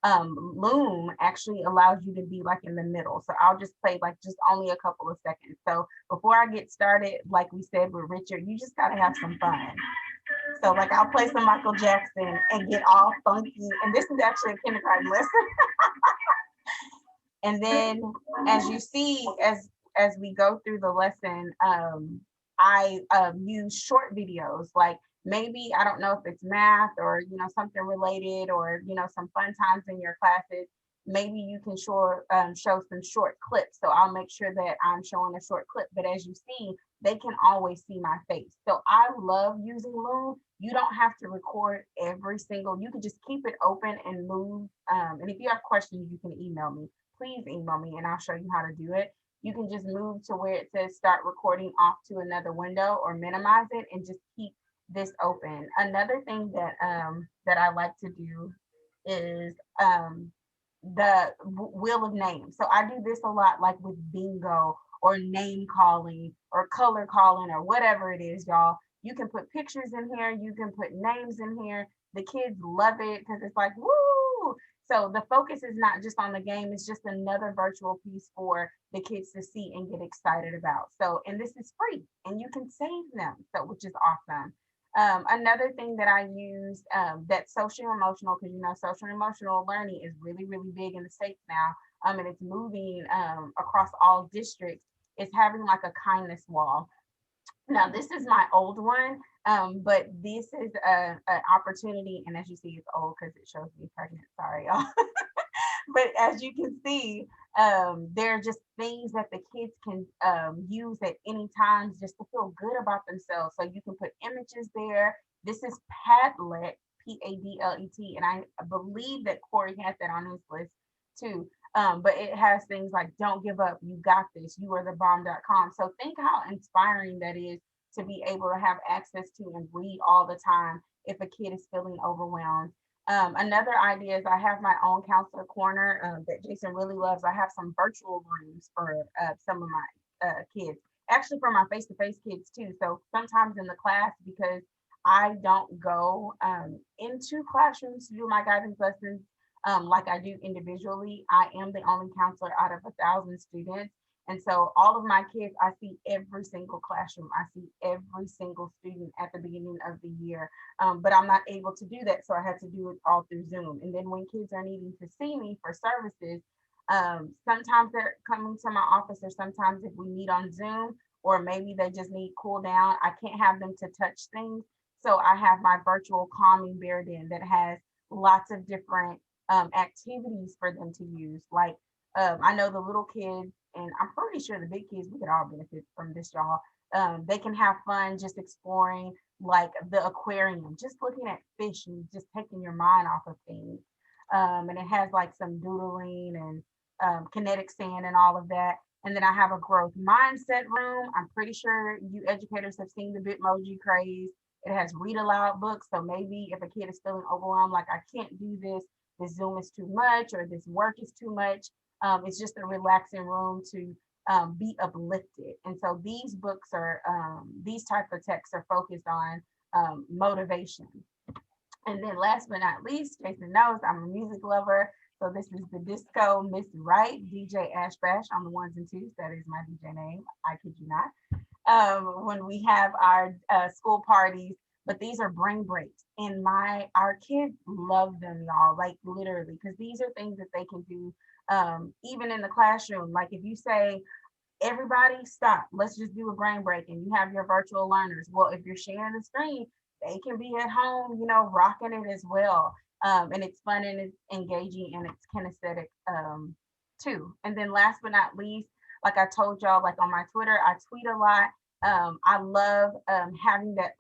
Loom actually allows you to be like in the middle. So I'll just play like just only a couple of seconds. So before I get started, like we said with Richard, you just gotta have some fun. So like I'll play some Michael Jackson and get all funky. And this is actually a kindergarten lesson. And then as you see, as we go through the lesson, I use short videos, like maybe, I don't know if it's math or, something related, or, some fun times in your classes. Maybe you can show some short clips. So I'll make sure that I'm showing a short clip, but as you see, they can always see my face. So I love using Loom. You don't have to record every single, you can just keep it open and move. And if you have questions, you can email me. Please email me and I'll show you how to do it. You can just move to where it says start recording off to another window, or minimize it and just keep this open. Another thing that I like to do is the wheel of names. So I do this a lot, like with bingo or name calling or color calling or whatever it is, y'all. You can put pictures in here, you can put names in here. The kids love it because it's like, woo! So the focus is not just on the game, it's just another virtual piece for the kids to see and get excited about. So, and this is free and you can save them, so which is awesome. Another thing that I use that's social emotional, because social emotional learning is really, really big in the States now, and it's moving across all districts, is having like a kindness wall. Now, this is my old one, but this is an opportunity, and as you see, it's old because it shows me pregnant, sorry, y'all. but as you can see, there are just things that the kids can use at any time just to feel good about themselves. So you can put images there. This is Padlet, Padlet, and I believe that Corey had that on his list too. But it has things like "Don't give up, you got this, you are the bomb.com." So think how inspiring that is to be able to have access to and read all the time if a kid is feeling overwhelmed. Another idea is I have my own counselor corner that Jason really loves. I have some virtual rooms for some of my kids, actually for my face-to-face kids too. So sometimes in the class, because I don't go into classrooms to do my guidance lessons like I do individually, I am the only counselor out of 1,000 students. And so all of my kids, I see every single classroom. I see every single student at the beginning of the year. But I'm not able to do that. So I had to do it all through Zoom. And then when kids are needing to see me for services, sometimes they're coming to my office, or sometimes if we meet on Zoom, or maybe they just need cool down, I can't have them to touch things. So I have my virtual calming bear den that has lots of different activities for them to use. Like I know the little kids, and I'm pretty sure the big kids, we could all benefit from this, y'all. They can have fun just exploring like the aquarium, just looking at fish and just taking your mind off of things. And it has like some doodling and kinetic sand and all of that. And then I have a growth mindset room. I'm pretty sure you educators have seen the Bitmoji craze. It has read aloud books. So maybe if a kid is feeling overwhelmed, like I can't do this Zoom is too much, or this work is too much, it's just a relaxing room to be uplifted. And so these books are, these type of texts are focused on motivation. And then last but not least, Jason knows I'm a music lover. So this is the Disco Miss Right, DJ Ash Bash on the ones and twos. That is my DJ name. I kid you not. When we have our school parties, but these are brain breaks, and our kids love them, y'all, like literally, because these are things that they can do even in the classroom. Like if you say, everybody stop, let's just do a brain break, and you have your virtual learners, well, if you're sharing the screen, they can be at home, rocking it as well. And it's fun and it's engaging and it's kinesthetic too. And then last but not least, like I told y'all, like on my Twitter, I tweet a lot. I love having that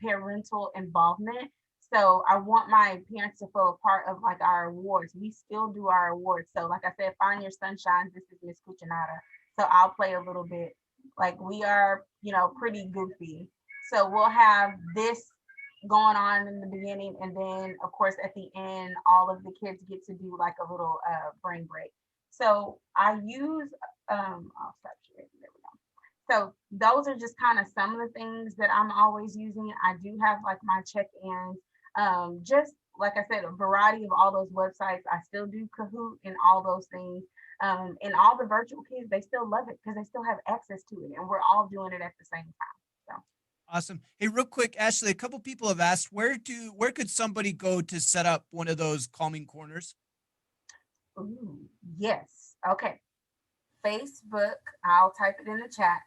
parental involvement. So I want my parents to feel a part of like our awards. We still do our awards. So like I said, find your sunshine. This is Miss Cuchinata. So I'll play a little bit. Like we are, pretty goofy. So we'll have this going on in the beginning, and then of course at the end, all of the kids get to do like a little brain break. So I use I'll stop sharing. There we go. So those are just kind of some of the things that I'm always using. I do have like my check-ins, just like I said, a variety of all those websites. I still do Kahoot and all those things. And all the virtual kids, they still love it because they still have access to it, and we're all doing it at the same time. So Awesome. Hey, real quick, Ashley, a couple people have asked where could somebody go to set up one of those calming corners? ooh, yes. Okay. Facebook, I'll type it in the chat,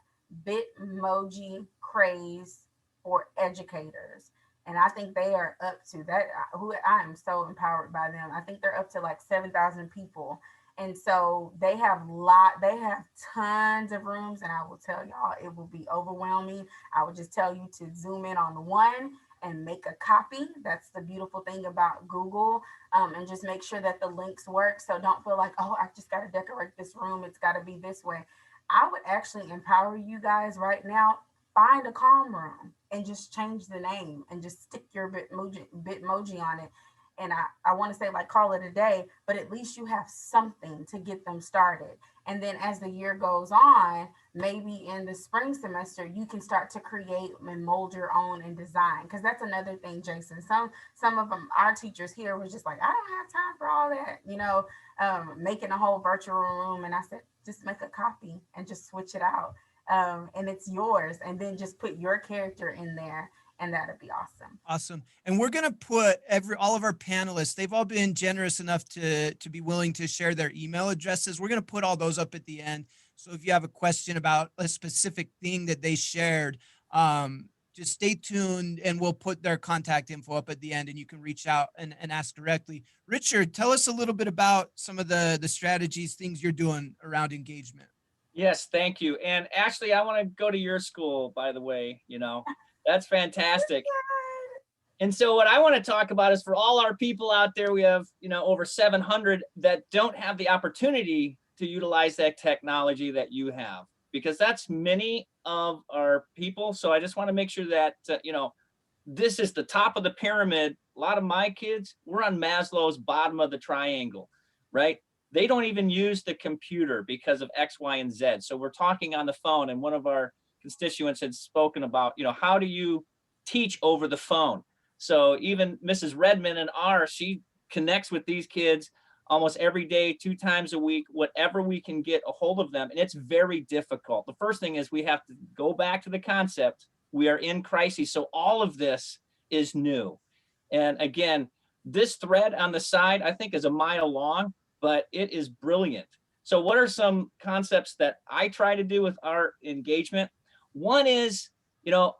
Bitmoji craze for educators. And I think they are up to that. Who I am so empowered by them. I think they're up to like 7,000 people. And so they have tons of rooms, and I will tell y'all it will be overwhelming. I would just tell you to zoom in on the one and make a copy. That's the beautiful thing about Google. And just make sure that the links work. So don't feel like, oh, I just got to decorate this room. It's got to be this way. I would actually empower you guys right now. Find a calm room and just change the name and just stick your Bitmoji on it. And I want to say like call it a day, but at least you have something to get them started. And then as the year goes on, maybe in the spring semester, you can start to create and mold your own and design. Because that's another thing, Jason. Some of them, our teachers here was just like, I don't have time for all that, making a whole virtual room. And I said, just make a copy and just switch it out. And it's yours. And then just put your character in there. And that'd be awesome. Awesome. And we're going to put all of our panelists, they've all been generous enough to be willing to share their email addresses. We're going to put all those up at the end. So if you have a question about a specific thing that they shared, just stay tuned, and we'll put their contact info up at the end, and you can reach out and ask directly. Richard, tell us a little bit about some of the strategies, things you're doing around engagement. Yes, thank you. And actually, I want to go to your school, by the way, that's fantastic. And so what I want to talk about is for all our people out there, we have, over 700 that don't have the opportunity to utilize that technology that you have, because that's many of our people. So I just want to make sure that, this is the top of the pyramid. A lot of my kids, we're on Maslow's bottom of the triangle, right? They don't even use the computer because of X, Y, and Z. So we're talking on the phone, and one of our constituents had spoken about, how do you teach over the phone? So even Mrs. Redmond and she connects with these kids almost every day, 2 times a week, whatever we can get a hold of them. And it's very difficult. The first thing is we have to go back to the concept. We are in crisis. So all of this is new. And again, this thread on the side, I think, is a mile long, but it is brilliant. So what are some concepts that I try to do with our engagement? One is,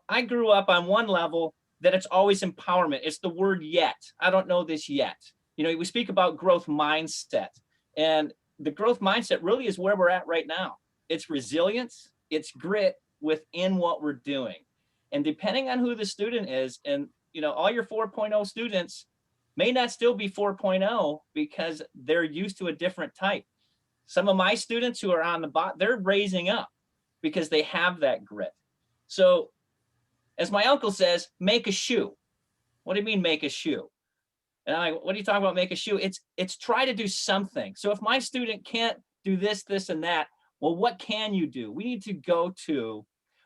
I grew up on one level that it's always empowerment. It's the word yet. I don't know this yet. We speak about growth mindset, and the growth mindset really is where we're at right now. It's resilience, it's grit within what we're doing. And depending on who the student is, and all your 4.0 students may not still be 4.0 because they're used to a different type. Some of my students who are on the bot, they're raising up because they have that grit. So as my uncle says, make a shoe. What do you mean make a shoe? And I'm like, what are you talking about, make a shoe? It's try to do something. So if my student can't do this, this, and that, well, what can you do? We need to go to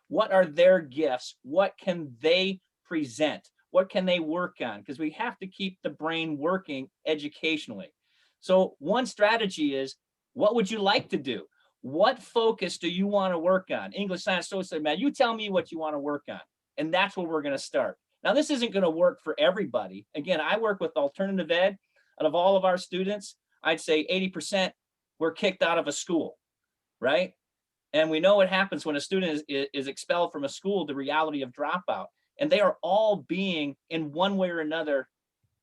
what are their gifts? What can they present? What can they work on? Because we have to keep the brain working educationally. So one strategy is, what would you like to do? What focus do you want to work on? English, science, social, man, you tell me what you want to work on. And that's where we're going to start. Now, this isn't going to work for everybody. Again, I work with alternative ed. Out of all of our students, I'd say 80% were kicked out of a school, right? And we know what happens when a student is expelled from a school, the reality of dropout. And they are all being, in one way or another,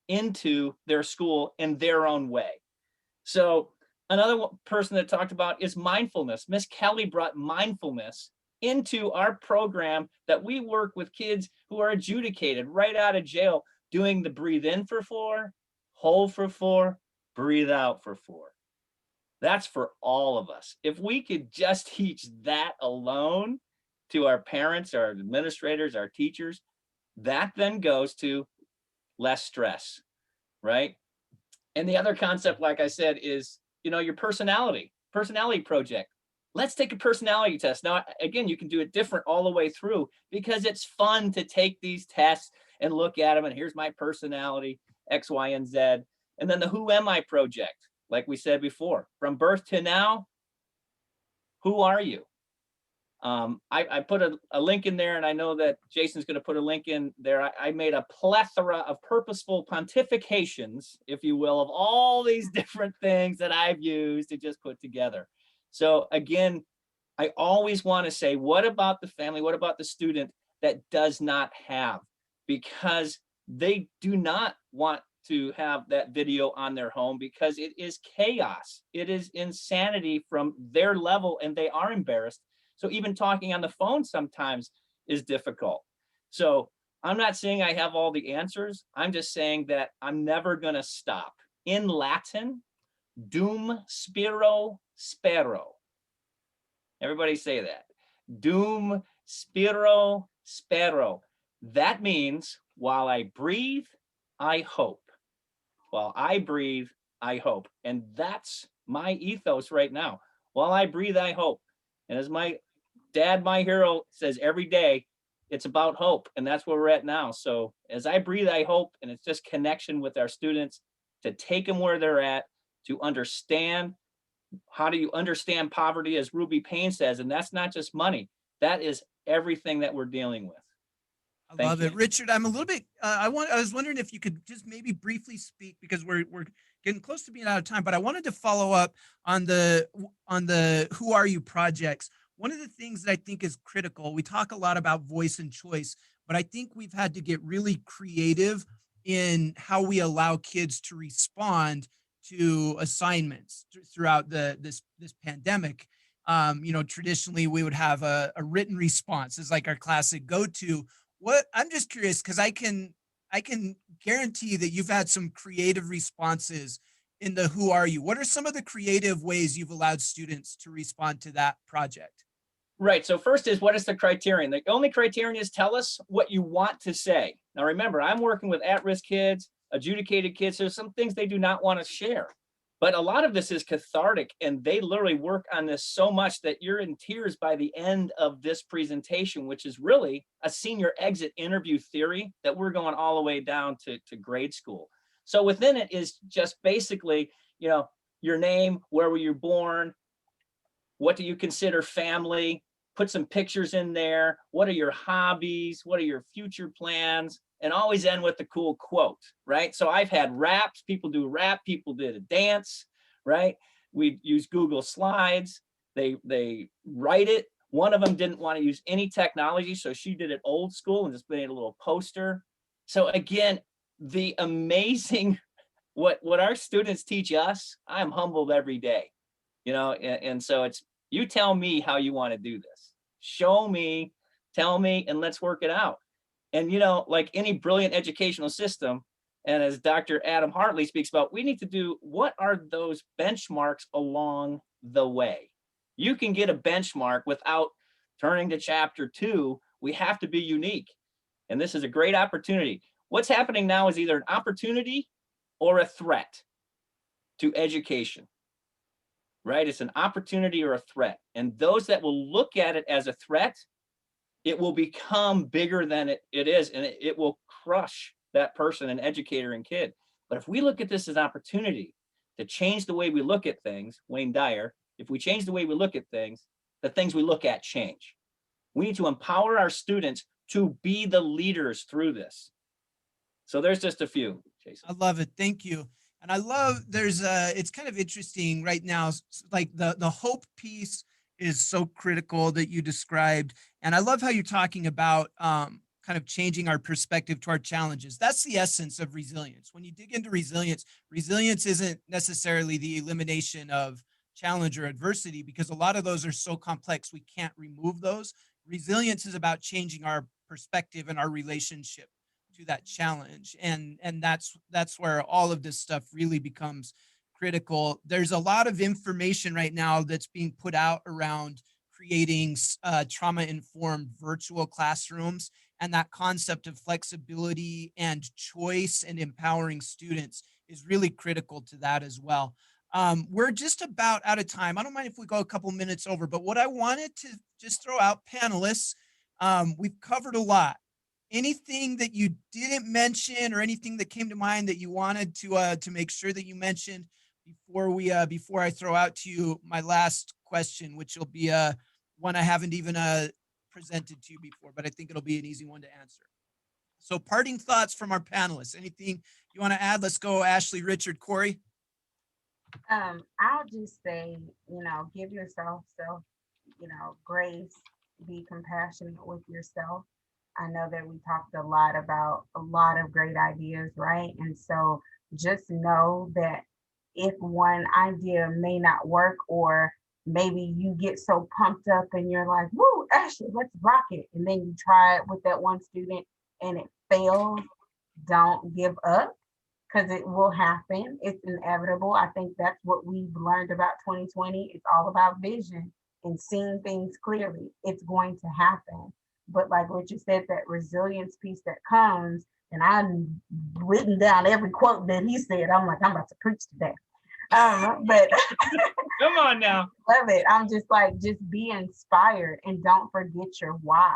into their school in their own way. So another person that talked about is mindfulness. Miss Kelly brought mindfulness into our program that we work with kids who are adjudicated right out of jail, doing the breathe in for 4, hold for 4, breathe out for 4. That's for all of us. If we could just teach that alone to our parents, our administrators, our teachers, that then goes to less stress, right? And the other concept, like I said, is, your personality project. Let's take a personality test. Now, again, you can do it different all the way through because it's fun to take these tests and look at them. And here's my personality, X, Y, and Z. And then the Who Am I project, like we said before, from birth to now, who are you? I put a link in there, and I know that Jason's going to put a link in there. I made a plethora of purposeful pontifications, if you will, of all these different things that I've used to just put together. So again, I always want to say, what about the family? What about the student that does not have? Because they do not want to have that video on their home because it is chaos. It is insanity from their level, and they are embarrassed. So even talking on the phone sometimes is difficult. So I'm not saying I have all the answers. I'm just saying that I'm never going to stop. In Latin, dum spiro spero. Everybody say that. Dum spiro spero. That means while I breathe, I hope. While I breathe, I hope. And that's my ethos right now. While I breathe, I hope. And as my dad, my hero, says every day, it's about hope. And that's where we're at now. So as I breathe, I hope. And it's just connection with our students to take them where they're at, to understand. How do you understand poverty, as Ruby Payne says? And that's not just money. That is everything that we're dealing with. I love it. Richard, I'm a little bit, I was wondering if you could just maybe briefly speak, because we're getting close to being out of time, but I wanted to follow up on the Who Are You projects. One of the things that I think is critical, we talk a lot about voice and choice, but I think we've had to get really creative in how we allow kids to respond to assignments throughout this pandemic. Traditionally we would have a written response as like our classic go-to. What I'm just curious, because I can guarantee that you've had some creative responses in the Who Are You? What are some of the creative ways you've allowed students to respond to that project? Right. So first is, what is the criterion? The only criterion is tell us what you want to say. Now, remember, I'm working with at-risk kids, adjudicated kids. There's some things they do not want to share. But a lot of this is cathartic, and they literally work on this so much that you're in tears by the end of this presentation, which is really a senior exit interview theory that we're going all the way down to grade school. So within it is just basically, your name, where were you born, what do you consider family, put some pictures in there, what are your hobbies, what are your future plans, and always end with the cool quote, right? So I've had raps, people do rap, people did a dance, right? We use Google Slides, they write it. One of them didn't want to use any technology, so she did it old school and just made a little poster. So again, the amazing, what our students teach us, I'm humbled every day, and so it's, you tell me how you want to do this. Show me, tell me, and let's work it out. And, like any brilliant educational system, and as Dr. Adam Hartley speaks about, we need to do, what are those benchmarks along the way? You can get a benchmark without turning to chapter 2. We have to be unique. And this is a great opportunity. What's happening now is either an opportunity or a threat to education. Right? It's an opportunity or a threat. And those that will look at it as a threat, it will become bigger than it is, and it will crush that person, an educator and kid. But if we look at this as an opportunity to change the way we look at things, Wayne Dyer, if we change the way we look at things, the things we look at change. We need to empower our students to be the leaders through this. So there's just a few, Jason. I love it. Thank you. And I love, it's kind of interesting right now, like the hope piece is so critical that you described. And I love how you're talking about kind of changing our perspective to our challenges. That's the essence of resilience. When you dig into resilience, resilience isn't necessarily the elimination of challenge or adversity, because a lot of those are so complex, we can't remove those. Resilience is about changing our perspective and our relationship to that challenge, and that's where all of this stuff really becomes critical. There's a lot of information right now that's being put out around creating trauma-informed virtual classrooms, and that concept of flexibility and choice and empowering students is really critical to that as well. We're just about out of time. I don't mind if we go a couple minutes over, but what I wanted to just throw out, panelists, we've covered a lot. Anything that you didn't mention or anything that came to mind that you wanted to make sure that you mentioned before I throw out to you my last question, which will be one I haven't even presented to you before, but I think it'll be an easy one to answer. So parting thoughts from our panelists. Anything you want to add? Let's go, Ashley, Richard, Corey. I'll just say, give yourself grace, be compassionate with yourself. I know that we talked a lot about a lot of great ideas, right? And so just know that if one idea may not work, or maybe you get so pumped up and you're like, woo, Ashley, let's rock it. And then you try it with that one student and it fails, don't give up, because it will happen. It's inevitable. I think that's what we've learned about 2020. It's all about vision and seeing things clearly. It's going to happen. But like Richard said, that resilience piece that comes, and I've written down every quote that he said. I'm like, I'm about to preach today. But Come on now. Love it. I'm just like, just be inspired and don't forget your why.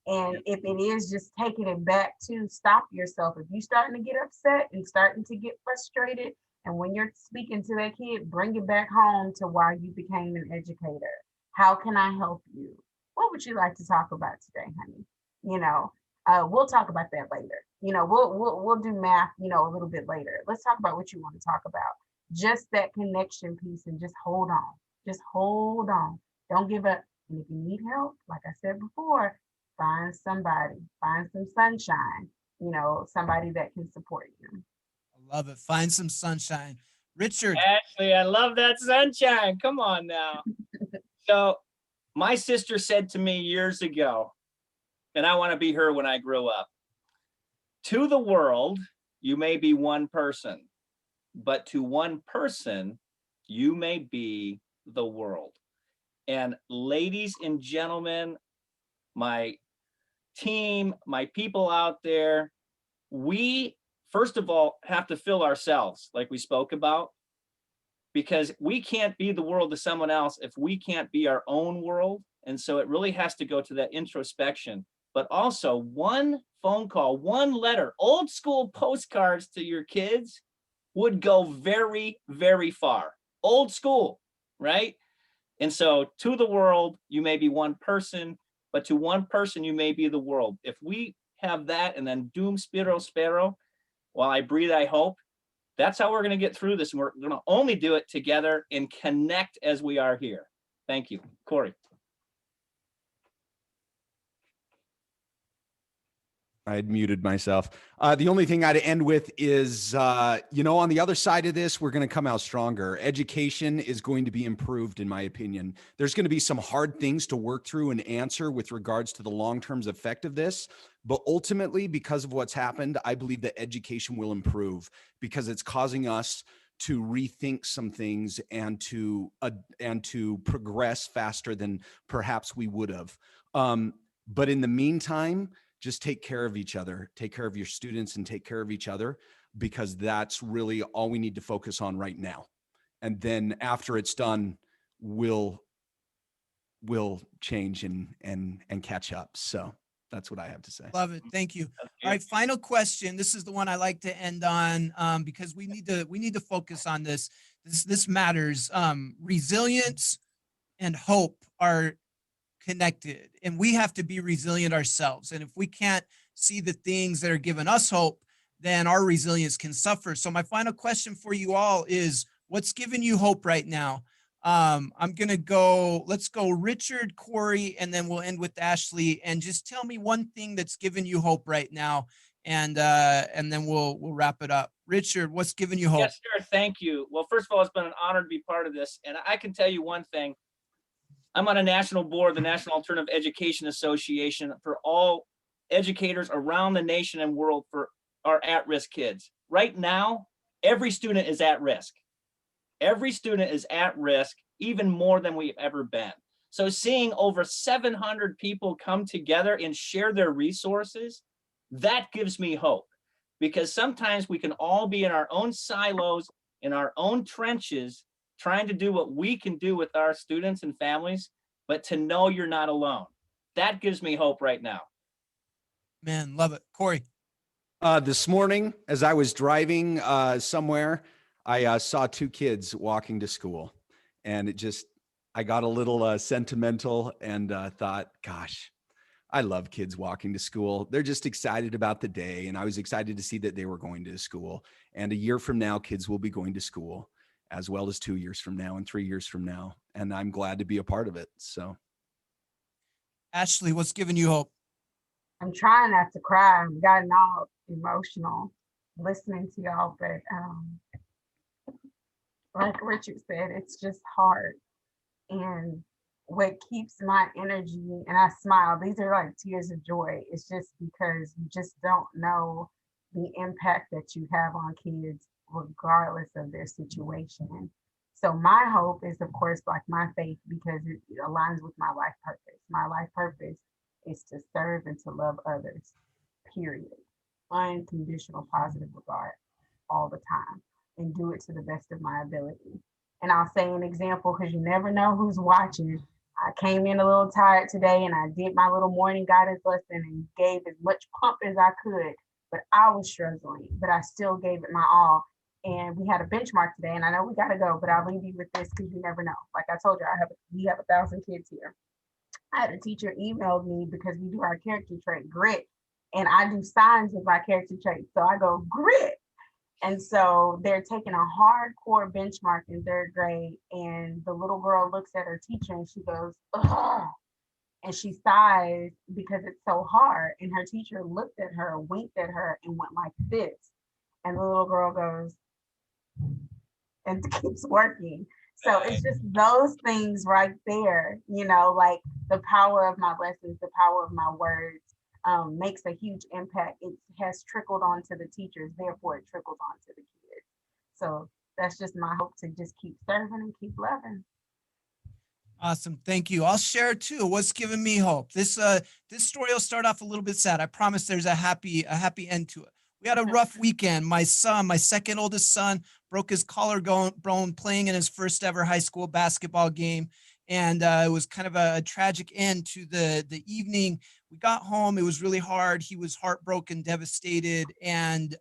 And if it is just taking it back to stop yourself. If you're starting to get upset and starting to get frustrated, and when you're speaking to that kid, bring it back home to why you became an educator. How can I help you? What would you like to talk about today, honey? We'll talk about that later. We'll do math, a little bit later. Let's talk about what you want to talk about. Just that connection piece, and just hold on. Just hold on. Don't give up. And if you need help, like I said before, find somebody, find some sunshine, somebody that can support you. I love it. Find some sunshine. Richard. Ashley, I love that sunshine. Come on now. So my sister said to me years ago, and I want to be her when I grow up, to the world, you may be one person, but to one person, you may be the world. And ladies and gentlemen, my team, my people out there, we, first of all, have to fill ourselves like we spoke about, because we can't be the world to someone else if we can't be our own world. And so it really has to go to that introspection. But also, one phone call, one letter, old school postcards to your kids would go very, very far. Old school, right? And so to the world, you may be one person, but to one person, you may be the world. If we have that, and then doom spiro spero, while I breathe, I hope, that's how we're going to get through this. And we're going to only do it together and connect as we are here. Thank you. Corey. I had muted myself. The only thing I'd end with is, on the other side of this, we're going to come out stronger. Education is going to be improved, in my opinion. There's going to be some hard things to work through and answer with regards to the long-term effect of this. But ultimately, because of what's happened, I believe that education will improve because it's causing us to rethink some things and to progress faster than perhaps we would have. But in the meantime, just take care of each other, take care of your students, and take care of each other, because that's really all we need to focus on right now. And then after it's done, we'll change and catch up. So that's what I have to say. Love it. Thank you. All right. Final question. This is the one I like to end on, because we need to focus on this. This matters. Resilience and hope are connected, and we have to be resilient ourselves. And if we can't see the things that are giving us hope, then our resilience can suffer. So my final question for you all is, what's giving you hope right now? Let's go Richard, Corey, and then we'll end with Ashley. And just tell me one thing that's giving you hope right now. And then we'll wrap it up. Richard, what's giving you hope? Yes, sir. Thank you. Well, first of all, it's been an honor to be part of this. And I can tell you one thing. I'm on a national board, the National Alternative Education Association, for all educators around the nation and world for our at-risk kids. Right now, every student is at risk. Every student is at risk, even more than we've ever been. So seeing over 700 people come together and share their resources, that gives me hope. Because sometimes we can all be in our own silos, in our own trenches, trying to do what we can do with our students and families, but to know you're not alone. That gives me hope right now. Man, love it. Corey. This morning, as I was driving somewhere, I saw two kids walking to school, and I got a little sentimental and thought, gosh, I love kids walking to school. They're just excited about the day. And I was excited to see that they were going to school. And a year from now, kids will be going to school, as well as 2 years from now and 3 years from now. And I'm glad to be a part of it. So, Ashley, what's giving you hope? I'm trying not to cry. I've gotten all emotional listening to y'all, but like Richard said, it's just hard. And what keeps my energy, and I smile, these are like tears of joy. It's just because you just don't know the impact that you have on kids regardless of their situation. So my hope is, of course, like my faith, because it aligns with my life purpose. My life purpose is to serve and to love others, period. Unconditional positive regard all the time, and do it to the best of my ability. And I'll say an example, because you never know who's watching. I came in a little tired today, and I did my little morning guidance lesson and gave as much pump as I could, but I was struggling, but I still gave it my all. And we had a benchmark today, and I know we got to go, but I'll leave you with this, because you never know. Like I told you, we have 1,000 kids here. I had a teacher emailed me, because we do our character trait, grit, and I do signs with my character trait. So I go, grit. And so they're taking a hardcore benchmark in 3rd grade, and the little girl looks at her teacher and she goes, ugh. and she sighs because it's so hard. And her teacher looked at her, winked at her, and went like this. And the little girl goes and keeps working. So it's just those things right there, like the power of my lessons, the power of my words makes a huge impact. It has trickled onto the teachers, therefore it trickles onto the kids. So that's just my hope, to just keep serving and keep loving. Awesome. Thank you. I'll share too. What's giving me hope? This story will start off a little bit sad. I promise there's a happy end to it. We had a rough weekend. My son, my second oldest son, broke his collarbone playing in his first ever high school basketball game. And it was kind of a tragic end to the evening. We got home. It was really hard. He was heartbroken, devastated. And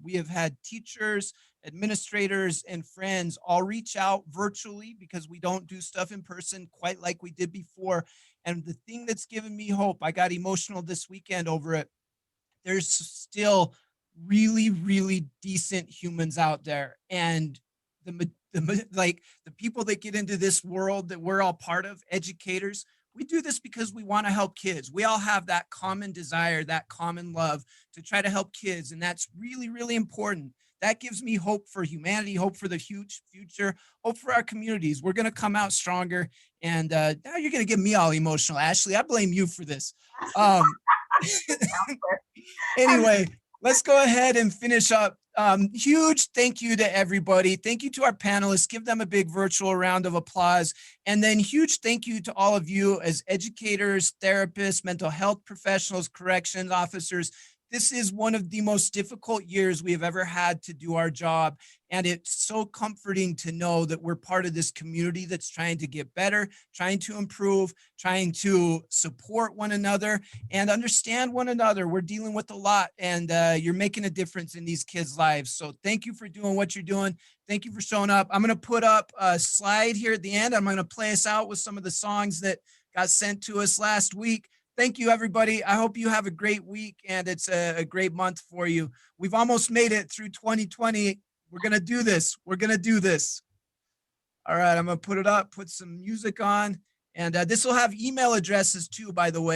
we have had teachers, administrators, and friends all reach out virtually because we don't do stuff in person quite like we did before. And the thing that's given me hope, I got emotional this weekend over it. There's still really, really decent humans out there. And the people that get into this world that we're all part of, educators, we do this because we want to help kids. We all have that common desire, that common love to try to help kids. And that's really, really important. That gives me hope for humanity, hope for the huge future, hope for our communities. We're going to come out stronger. And now you're going to get me all emotional, Ashley. I blame you for this. Anyway, let's go ahead and finish up. Huge thank you to everybody. Thank you to our panelists. Give them a big virtual round of applause. And then huge thank you to all of you as educators, therapists, mental health professionals, corrections officers. This is one of the most difficult years we have ever had to do our job. And it's so comforting to know that we're part of this community that's trying to get better, trying to improve, trying to support one another and understand one another. We're dealing with a lot, and you're making a difference in these kids' lives. So thank you for doing what you're doing. Thank you for showing up. I'm going to put up a slide here at the end. I'm going to play us out with some of the songs that got sent to us last week. Thank you, everybody. I hope you have a great week and it's a great month for you. We've almost made it through 2020. We're going to do this. We're going to do this. All right, I'm going to put it up, put some music on. And this will have email addresses too, by the way.